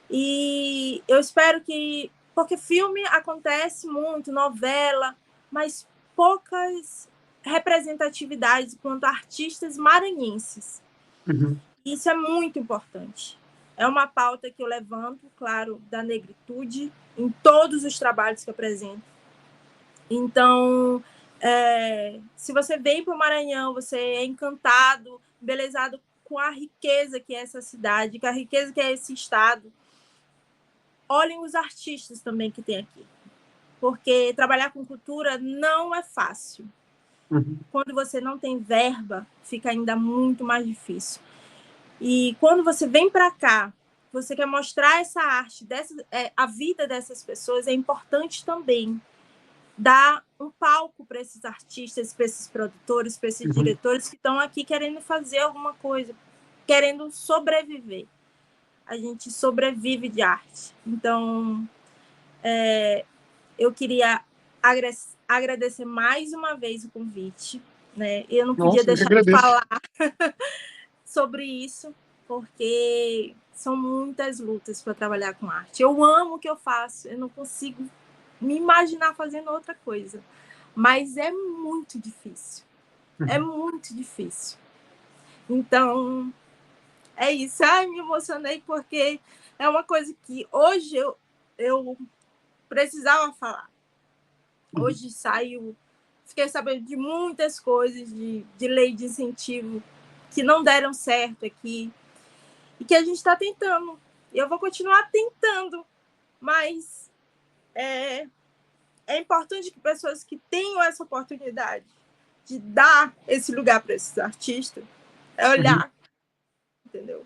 S4: E eu espero que... Porque filme acontece muito, novela, mas poucas representatividades quanto artistas maranhenses. Isso é muito importante. É uma pauta que eu levanto, claro, da negritude, em todos os trabalhos que eu apresento. Então, se você vem para o Maranhão, você é encantado, embelezado com a riqueza que é essa cidade, com a riqueza que é esse estado, olhem os artistas também que tem aqui. Porque trabalhar com cultura não é fácil. Quando você não tem verba, fica ainda muito mais difícil. E quando você vem para cá, você quer mostrar essa arte, a vida dessas pessoas, é importante também dar um palco para esses artistas, para esses produtores, para esses diretores que estão aqui querendo fazer alguma coisa, querendo sobreviver. A gente sobrevive de arte. Então, eu queria agradecer mais uma vez o convite, né? Eu não podia deixar de falar sobre isso, porque são muitas lutas para trabalhar com arte. Eu amo o que eu faço, eu não consigo me imaginar fazendo outra coisa, mas é muito difícil. É muito difícil. Então, é isso. Ai, me emocionei porque é uma coisa que hoje eu precisava falar. Hoje fiquei sabendo de muitas coisas, de lei de incentivo que não deram certo aqui, e que a gente está tentando. E eu vou continuar tentando, mas é importante que pessoas que tenham essa oportunidade de dar esse lugar para esses artistas, olhar, entendeu?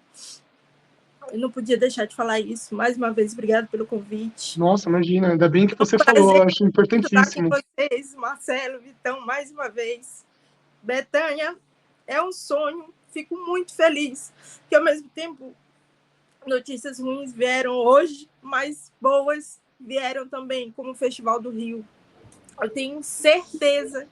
S4: Eu não podia deixar de falar isso. Mais uma vez, obrigado pelo convite.
S1: Nossa, imagina, ainda bem que você falou, eu acho importantíssimo.
S4: Estar com vocês, Marcelo, Vitão, mais uma vez. Betânia, é um sonho, fico muito feliz, que ao mesmo tempo notícias ruins vieram hoje, mas boas vieram também, como o Festival do Rio. Eu tenho certeza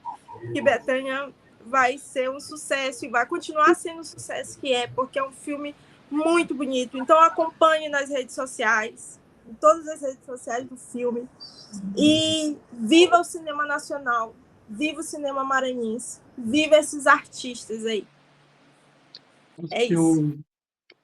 S4: que Betânia vai ser um sucesso e vai continuar sendo um sucesso que é, porque é um filme muito bonito. Então acompanhe nas redes sociais, em todas as redes sociais do filme, e viva o cinema nacional, viva o cinema maranhense, viva esses artistas aí. É isso.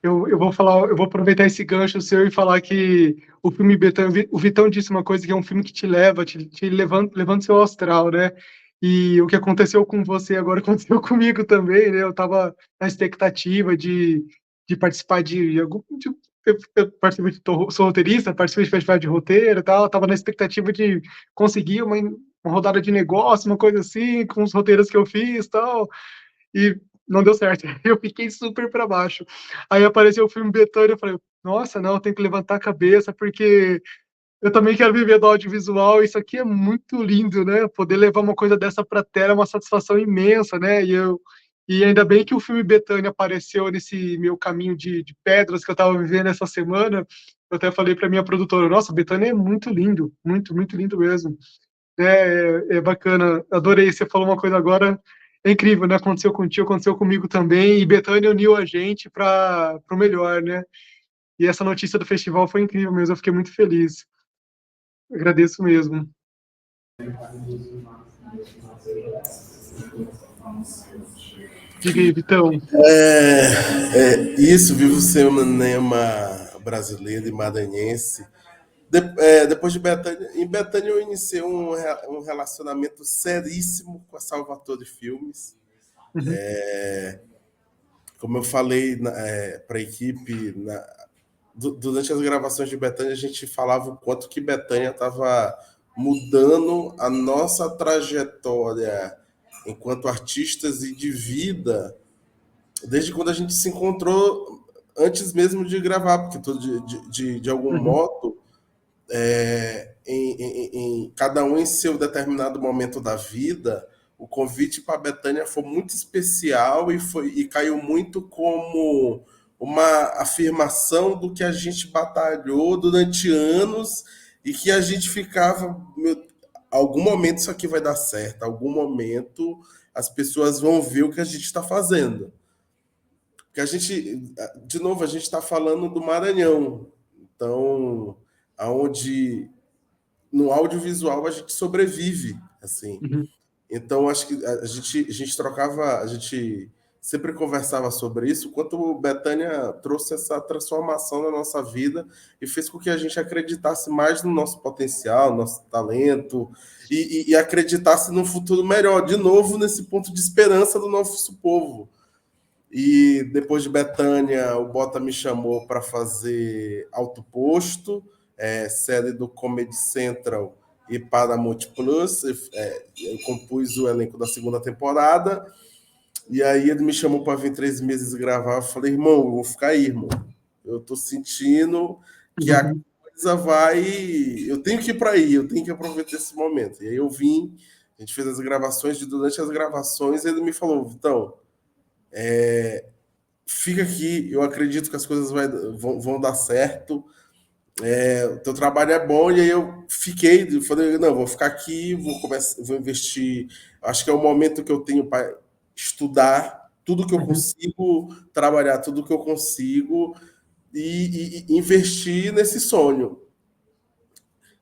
S1: Eu vou falar, eu vou aproveitar esse gancho seu e falar que o filme Betânia, o Vitão disse uma coisa que é um filme que te leva, te levanta seu astral, né? E o que aconteceu com você agora aconteceu comigo também, né? Eu estava na expectativa de participar eu participei sou roteirista, participei de festival de roteiro e tal, estava na expectativa de conseguir uma rodada de negócio, uma coisa assim, com os roteiros que eu fiz e tal, e não deu certo. Eu fiquei super para baixo. Aí apareceu o filme Betânia, eu falei, nossa, não, eu tenho que levantar a cabeça, porque eu também quero viver do audiovisual, isso aqui é muito lindo, né? Poder levar uma coisa dessa para a tela é uma satisfação imensa, né? E ainda bem que o filme Betânia apareceu nesse meu caminho de pedras que eu estava vivendo essa semana. Eu até falei para minha produtora, nossa, Betânia é muito lindo, muito, muito lindo mesmo. É bacana, adorei, você falou uma coisa agora, é incrível, né? Aconteceu contigo, aconteceu comigo também, e Betânia uniu a gente para o melhor, né? E essa notícia do festival foi incrível mesmo, eu fiquei muito feliz. Agradeço mesmo. Diga aí, Vitão.
S3: Isso, vivo o cinema brasileiro e maranhense. Depois de Betânia, em Betânia eu iniciei um relacionamento seríssimo com a Salvatore Filmes.
S1: Uhum.
S3: Como eu falei para a equipe, durante as gravações de Betânia, a gente falava o quanto que Betânia estava mudando a nossa trajetória enquanto artistas e de vida, desde quando a gente se encontrou, antes mesmo de gravar, porque de algum modo, em cada um em seu determinado momento da vida, o convite para Betânia foi muito especial e caiu muito como uma afirmação do que a gente batalhou durante anos e que a gente ficava, algum momento isso aqui vai dar certo, algum momento as pessoas vão ver o que a gente está fazendo. Porque a gente está falando do Maranhão, então, aonde no audiovisual a gente sobrevive, assim. Então, acho que a gente trocava, a gente sempre conversava sobre isso, quanto Betânia trouxe essa transformação na nossa vida e fez com que a gente acreditasse mais no nosso potencial, nosso talento, e acreditasse num futuro melhor, de novo, nesse ponto de esperança do nosso povo. E depois de Betânia, o Bota me chamou para fazer Alto Posto, série do Comedy Central e Paramount Plus. Eu compus o elenco da segunda temporada. E aí ele me chamou para vir 3 meses gravar. Eu falei, irmão, eu vou ficar aí, irmão. Eu tô sentindo que a coisa vai... Eu tenho que ir para aí, eu tenho que aproveitar esse momento. E aí eu vim, a gente fez as gravações, durante as gravações ele me falou, Vitão, fica aqui, eu acredito que as coisas vão dar certo, o teu trabalho é bom. E aí eu falei, não, vou ficar aqui, vou investir, acho que é o momento que eu tenho para estudar tudo que eu consigo, trabalhar tudo que eu consigo e investir nesse sonho.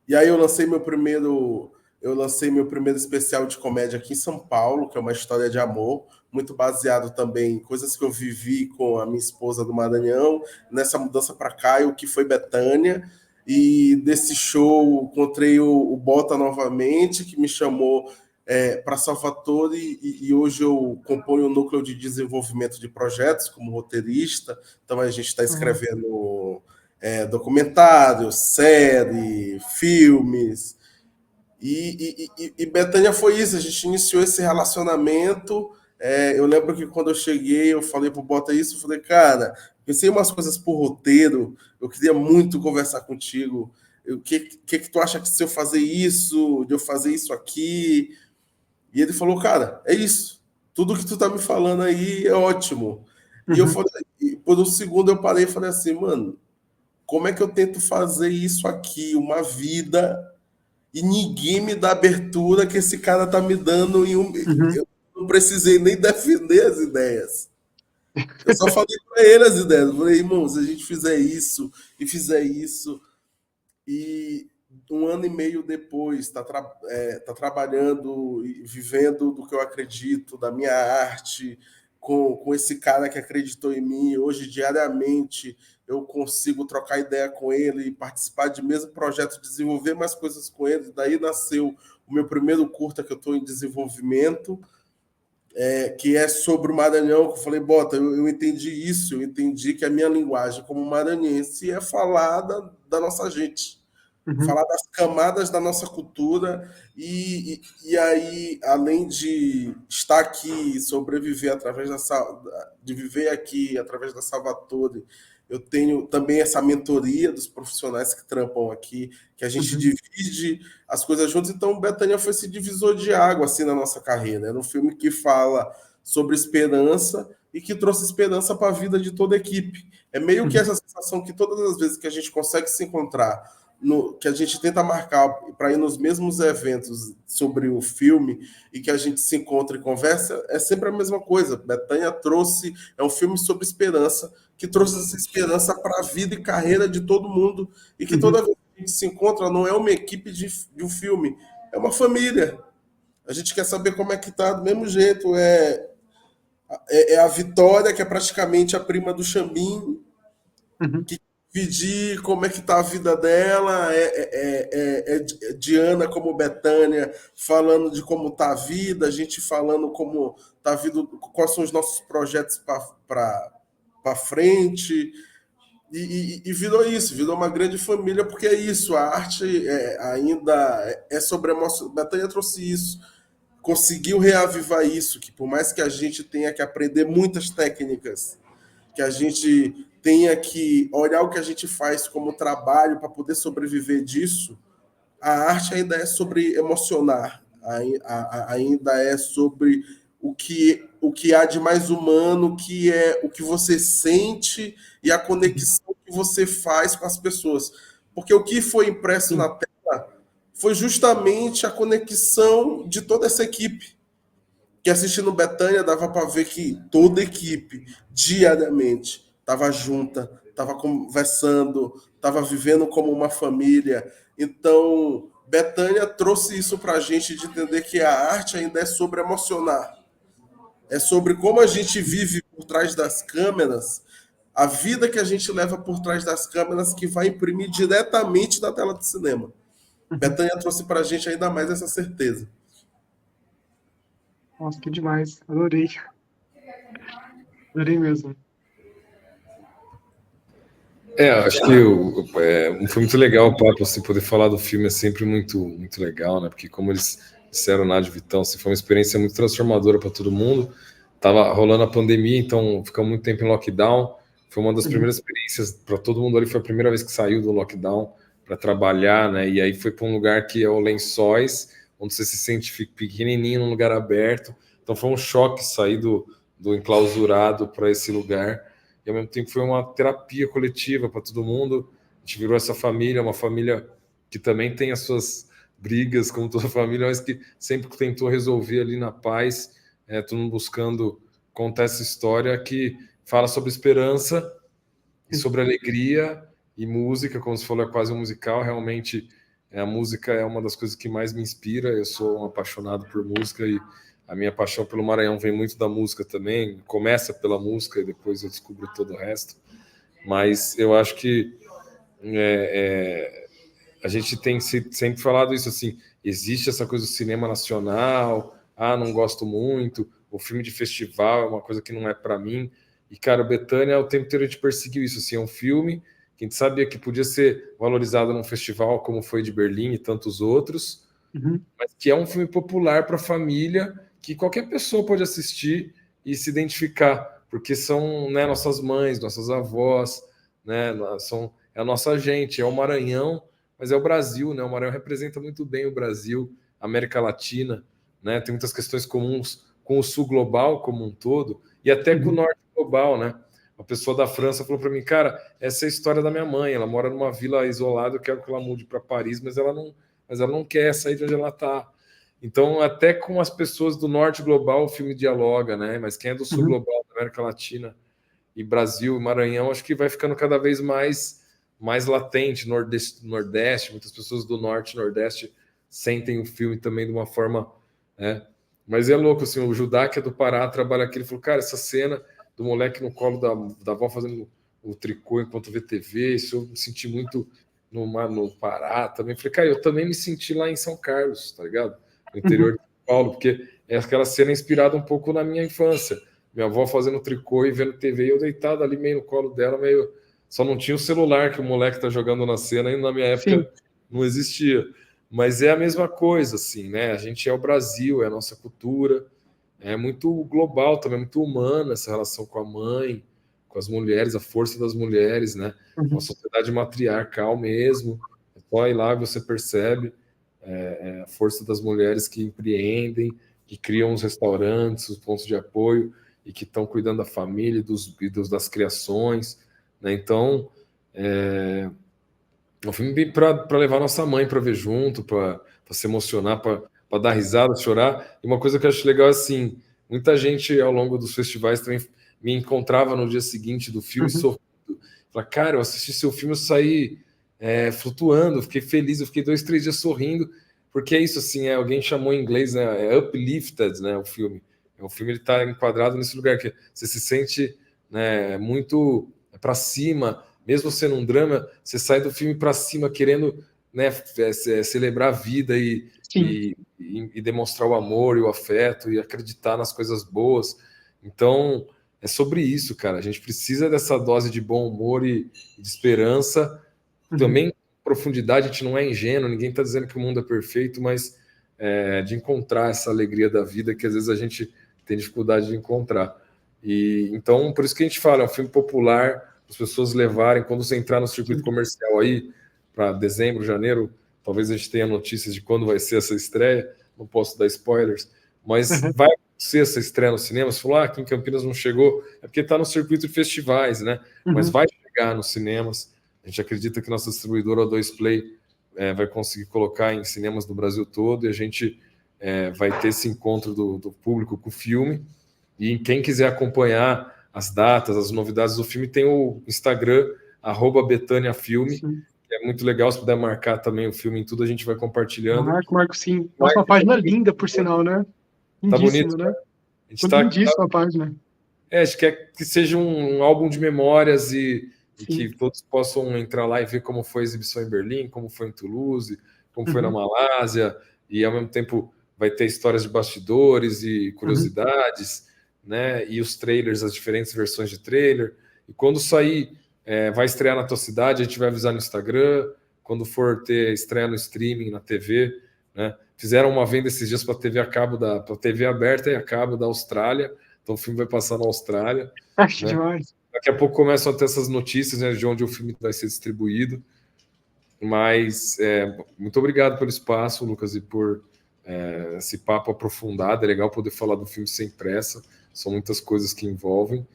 S3: E aí eu lancei meu primeiro especial de comédia aqui em São Paulo, que é uma história de amor, muito baseado também em coisas que eu vivi com a minha esposa do Maranhão, nessa mudança para cá, o que foi Betânia. E desse show encontrei o Bota novamente, que me chamou para Salvatore e hoje eu componho o núcleo de desenvolvimento de projetos como roteirista. Então a gente está escrevendo documentários, série, filmes. E Betânia foi isso, a gente iniciou esse relacionamento. Eu lembro que quando eu cheguei, eu falei pro Bota isso, eu falei, cara, pensei umas coisas por roteiro, eu queria muito conversar contigo. O que tu acha que se eu fazer isso, de eu fazer isso aqui? E ele falou, cara, é isso. Tudo que tu tá me falando aí é ótimo. E eu falei, por um segundo eu parei e falei assim, mano, como é que eu tento fazer isso aqui, uma vida, e ninguém me dá a abertura que esse cara tá me dando eu não precisei nem defender as ideias. Eu só falei para ele as ideias. Eu falei, irmão, se a gente fizer isso e fizer isso, e 1 ano e meio depois tá trabalhando e vivendo do que eu acredito, da minha arte, com esse cara que acreditou em mim. Hoje, diariamente, eu consigo trocar ideia com ele, participar de mesmo projeto, desenvolver mais coisas com ele. Daí nasceu o meu primeiro curta que eu estou em desenvolvimento, que é sobre o Maranhão, que eu falei, Bota, eu entendi isso, eu entendi que a minha linguagem como maranhense é falar da nossa gente, falar das camadas da nossa cultura, e aí, além de estar aqui, sobreviver de viver aqui através da Salvatore, eu tenho também essa mentoria dos profissionais que trampam aqui, que a gente divide as coisas juntos. Então, Betânia foi esse divisor de água assim, na nossa carreira. Era um filme que fala sobre esperança e que trouxe esperança para a vida de toda a equipe. É meio que essa sensação que todas as vezes que a gente consegue se encontrar, que a gente tenta marcar para ir nos mesmos eventos sobre o filme e que a gente se encontra e conversa, é sempre a mesma coisa. Betânia é um filme sobre esperança, que trouxe essa esperança para a vida e carreira de todo mundo, e que toda vez que a gente se encontra não é uma equipe de um filme, é uma família. A gente quer saber como é que tá do mesmo jeito. É a Vitória, que é praticamente a prima do Xambim, que pedir como é que tá a vida dela, Diana como Betânia falando de como tá a vida, a gente falando como tá a vida, quais são os nossos projetos para frente, e virou isso, virou uma grande família, porque é isso, a arte ainda é sobre emoção. Betânia trouxe isso, conseguiu reavivar isso, que por mais que a gente tenha que aprender muitas técnicas, que a gente tenha que olhar o que a gente faz como trabalho para poder sobreviver disso, a arte ainda é sobre emocionar, ainda é sobre o que há de mais humano, que é o que você sente e a conexão que você faz com as pessoas. Porque o que foi impresso na tela foi justamente a conexão de toda essa equipe. Que assistindo Betânia dava para ver que toda a equipe, diariamente, estava junta, estava conversando, estava vivendo como uma família. Então, Betânia trouxe isso para a gente de entender que a arte ainda é sobre emocionar. É sobre como a gente vive por trás das câmeras, a vida que a gente leva por trás das câmeras que vai imprimir diretamente na tela do cinema. Betânia trouxe para a gente ainda mais essa certeza.
S1: Nossa, que demais. Adorei. Adorei mesmo.
S2: Acho que foi muito legal o papo, assim, poder falar do filme é sempre muito, muito legal, né? Porque como eles disseram, Nádia e Vitão, assim, foi uma experiência muito transformadora para todo mundo. Tava rolando a pandemia, então ficamos muito tempo em lockdown. Foi uma das primeiras experiências para todo mundo ali, foi a primeira vez que saiu do lockdown para trabalhar, né? E aí foi para um lugar que é o Lençóis, onde você se sente pequenininho num lugar aberto. Então foi um choque sair do enclausurado para esse lugar. E ao mesmo tempo foi uma terapia coletiva para todo mundo. A gente virou essa família, uma família que também tem as suas brigas, como toda família, mas que sempre tentou resolver ali na paz, todo mundo buscando contar essa história que fala sobre esperança e sobre alegria e música, como você falou, é quase um musical. Realmente, a música é uma das coisas que mais me inspira. Eu sou um apaixonado por música e a minha paixão pelo Maranhão vem muito da música também. Começa pela música e depois eu descubro todo o resto. Mas eu acho que a gente tem sempre falado isso, assim, existe essa coisa do cinema nacional, não gosto muito, o filme de festival é uma coisa que não é para mim, e, cara, o Betânia, o tempo inteiro a gente perseguiu isso, assim, é um filme que a gente sabia que podia ser valorizado num festival como foi de Berlim e tantos outros, mas que é um filme popular para a família, que qualquer pessoa pode assistir e se identificar, porque são, né, nossas mães, nossas avós, né, é a nossa gente, é o Maranhão, mas é o Brasil, né? O Maranhão representa muito bem o Brasil, a América Latina, né? Tem muitas questões comuns com o Sul global como um todo e até com o Norte global, né? Uma pessoa da França falou para mim, cara, essa é a história da minha mãe, ela mora numa vila isolada, eu quero que ela mude para Paris, mas ela não quer sair de onde ela está. Então, até com as pessoas do Norte global, o filme dialoga, né? Mas quem é do Sul global, da América Latina e Brasil, Maranhão, acho que vai ficando cada vez mais latente, Nordeste, muitas pessoas do Norte e Nordeste sentem o filme também de uma forma, né? Mas é louco, assim, o Judá, que é do Pará, trabalha aqui, ele falou, cara, essa cena do moleque no colo da avó fazendo o tricô enquanto vê TV, isso eu me senti muito no Pará também. Falei, cara, eu também me senti lá em São Carlos, tá ligado? No interior de São Paulo, porque aquela cena inspirada um pouco na minha infância. Minha avó fazendo tricô e vendo TV, e eu deitado ali meio no colo dela, meio... Só não tinha o celular que o moleque tá jogando na cena, e na minha época não existia. Mas é a mesma coisa, assim, né? A gente é o Brasil, é a nossa cultura, é muito global também, muito humana essa relação com a mãe, com as mulheres, a força das mulheres, né? Uma sociedade matriarcal mesmo. É só ir lá e você percebe a força das mulheres que empreendem, que criam os restaurantes, os pontos de apoio, e que estão cuidando da família e das criações, né? Então, é um filme para levar nossa mãe para ver junto, para se emocionar, para dar risada, chorar. E uma coisa que eu acho legal é assim, muita gente ao longo dos festivais também me encontrava no dia seguinte do filme sorrindo. Fala, cara, eu assisti seu filme, eu saí flutuando, fiquei feliz, eu fiquei 2, 3 dias sorrindo, porque é isso, assim, alguém chamou em inglês, né, é uplifted, né, o filme. O filme ele está enquadrado nesse lugar que você se sente, né, muito para cima, mesmo sendo um drama, você sai do filme para cima querendo, né, celebrar a vida e demonstrar o amor e o afeto e acreditar nas coisas boas. Então, é sobre isso, cara. A gente precisa dessa dose de bom humor e de esperança. Também, profundidade, a gente não é ingênuo, ninguém está dizendo que o mundo é perfeito, mas de encontrar essa alegria da vida que às vezes a gente tem dificuldade de encontrar. E então, por isso que a gente fala, é um filme popular, as pessoas levarem, quando você entrar no circuito comercial aí, para dezembro, janeiro, talvez a gente tenha notícias de quando vai ser essa estreia, não posso dar spoilers, mas vai ser essa estreia no cinema. Você falou, aqui em Campinas não chegou, é porque está no circuito de festivais, né? Mas vai chegar nos cinemas. A gente acredita que nossa distribuidora O2 Play vai conseguir colocar em cinemas do Brasil todo, e a gente vai ter esse encontro do público com o filme. E quem quiser acompanhar as datas, as novidades do filme, tem o Instagram, @BetâniaFilme, que é muito legal. Se puder marcar também o filme em tudo, a gente vai compartilhando.
S1: Marco sim. Nossa, uma página linda, por sinal, né?
S2: Tá bonito,
S1: né?
S2: A gente tá
S1: lindíssima a página.
S2: A gente quer que seja um álbum de memórias e que todos possam entrar lá e ver como foi a exibição em Berlim, como foi em Toulouse, como foi na Malásia, e ao mesmo tempo vai ter histórias de bastidores e curiosidades, né? E os trailers, as diferentes versões de trailer. E quando sair, vai estrear na tua cidade, a gente vai avisar no Instagram. Quando for ter estreia no streaming, na TV, né? Fizeram uma venda esses dias para TV a cabo para TV aberta e a cabo da Austrália. Então o filme vai passar na Austrália.
S1: Acho
S2: né?
S1: demais.
S2: Daqui a pouco começam a ter essas notícias, né, de onde o filme vai ser distribuído. Mas muito obrigado pelo espaço, Lucas, e por esse papo aprofundado. É legal poder falar do filme sem pressa. São muitas coisas que envolvem.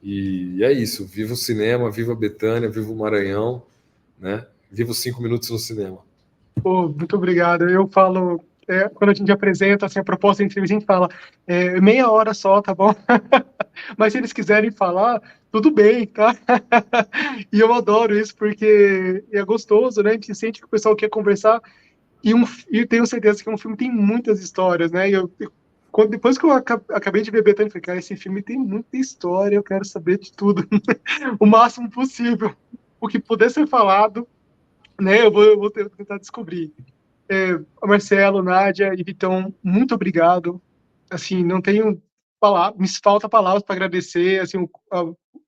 S2: E é isso. Viva o cinema, viva a Betânia, viva o Maranhão, né? Viva os 5 minutos no cinema.
S1: Pô, muito obrigado. Eu falo, quando a gente apresenta assim, a proposta da entrevista, a gente fala meia hora só, tá bom? Mas se eles quiserem falar, tudo bem, tá? E eu adoro isso, porque é gostoso, né? A gente sente que o pessoal quer conversar, e tenho certeza que um filme tem muitas histórias, né? E depois que eu acabei de ver Betânia, eu falei, cara, esse filme tem muita história, eu quero saber de tudo, o máximo possível. O que puder ser falado, né? Eu vou tentar descobrir. Marcelo, Nádia e Vitão, muito obrigado. Assim, não tenho palavras, me falta palavras para agradecer, assim,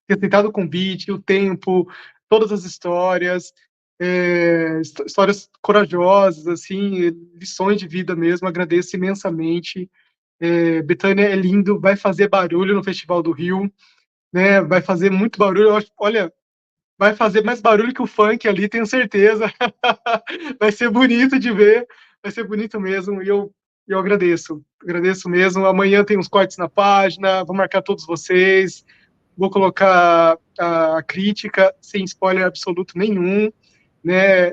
S1: ter aceitado o convite, o tempo, todas as histórias, histórias corajosas, assim, lições de vida mesmo. Agradeço imensamente. Betânia é lindo, vai fazer barulho no Festival do Rio, né? Vai fazer muito barulho. Olha, vai fazer mais barulho que o funk ali, tenho certeza. Vai ser bonito de ver, vai ser bonito mesmo. E eu agradeço mesmo. Amanhã tem uns cortes na página, vou marcar todos vocês, vou colocar a crítica sem spoiler absoluto nenhum, né?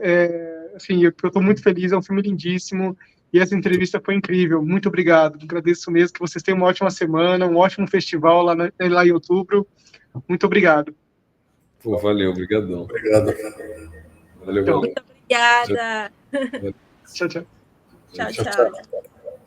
S1: Assim, eu estou muito feliz, é um filme lindíssimo. E essa entrevista foi incrível. Muito obrigado. Agradeço mesmo, que vocês tenham uma ótima semana, um ótimo festival lá em outubro. Muito obrigado.
S2: Pô, valeu, obrigadão.
S3: Obrigado.
S2: Valeu,
S1: Então,
S2: valeu.
S4: Muito obrigada.
S1: Tchau, tchau.
S4: Tchau, tchau.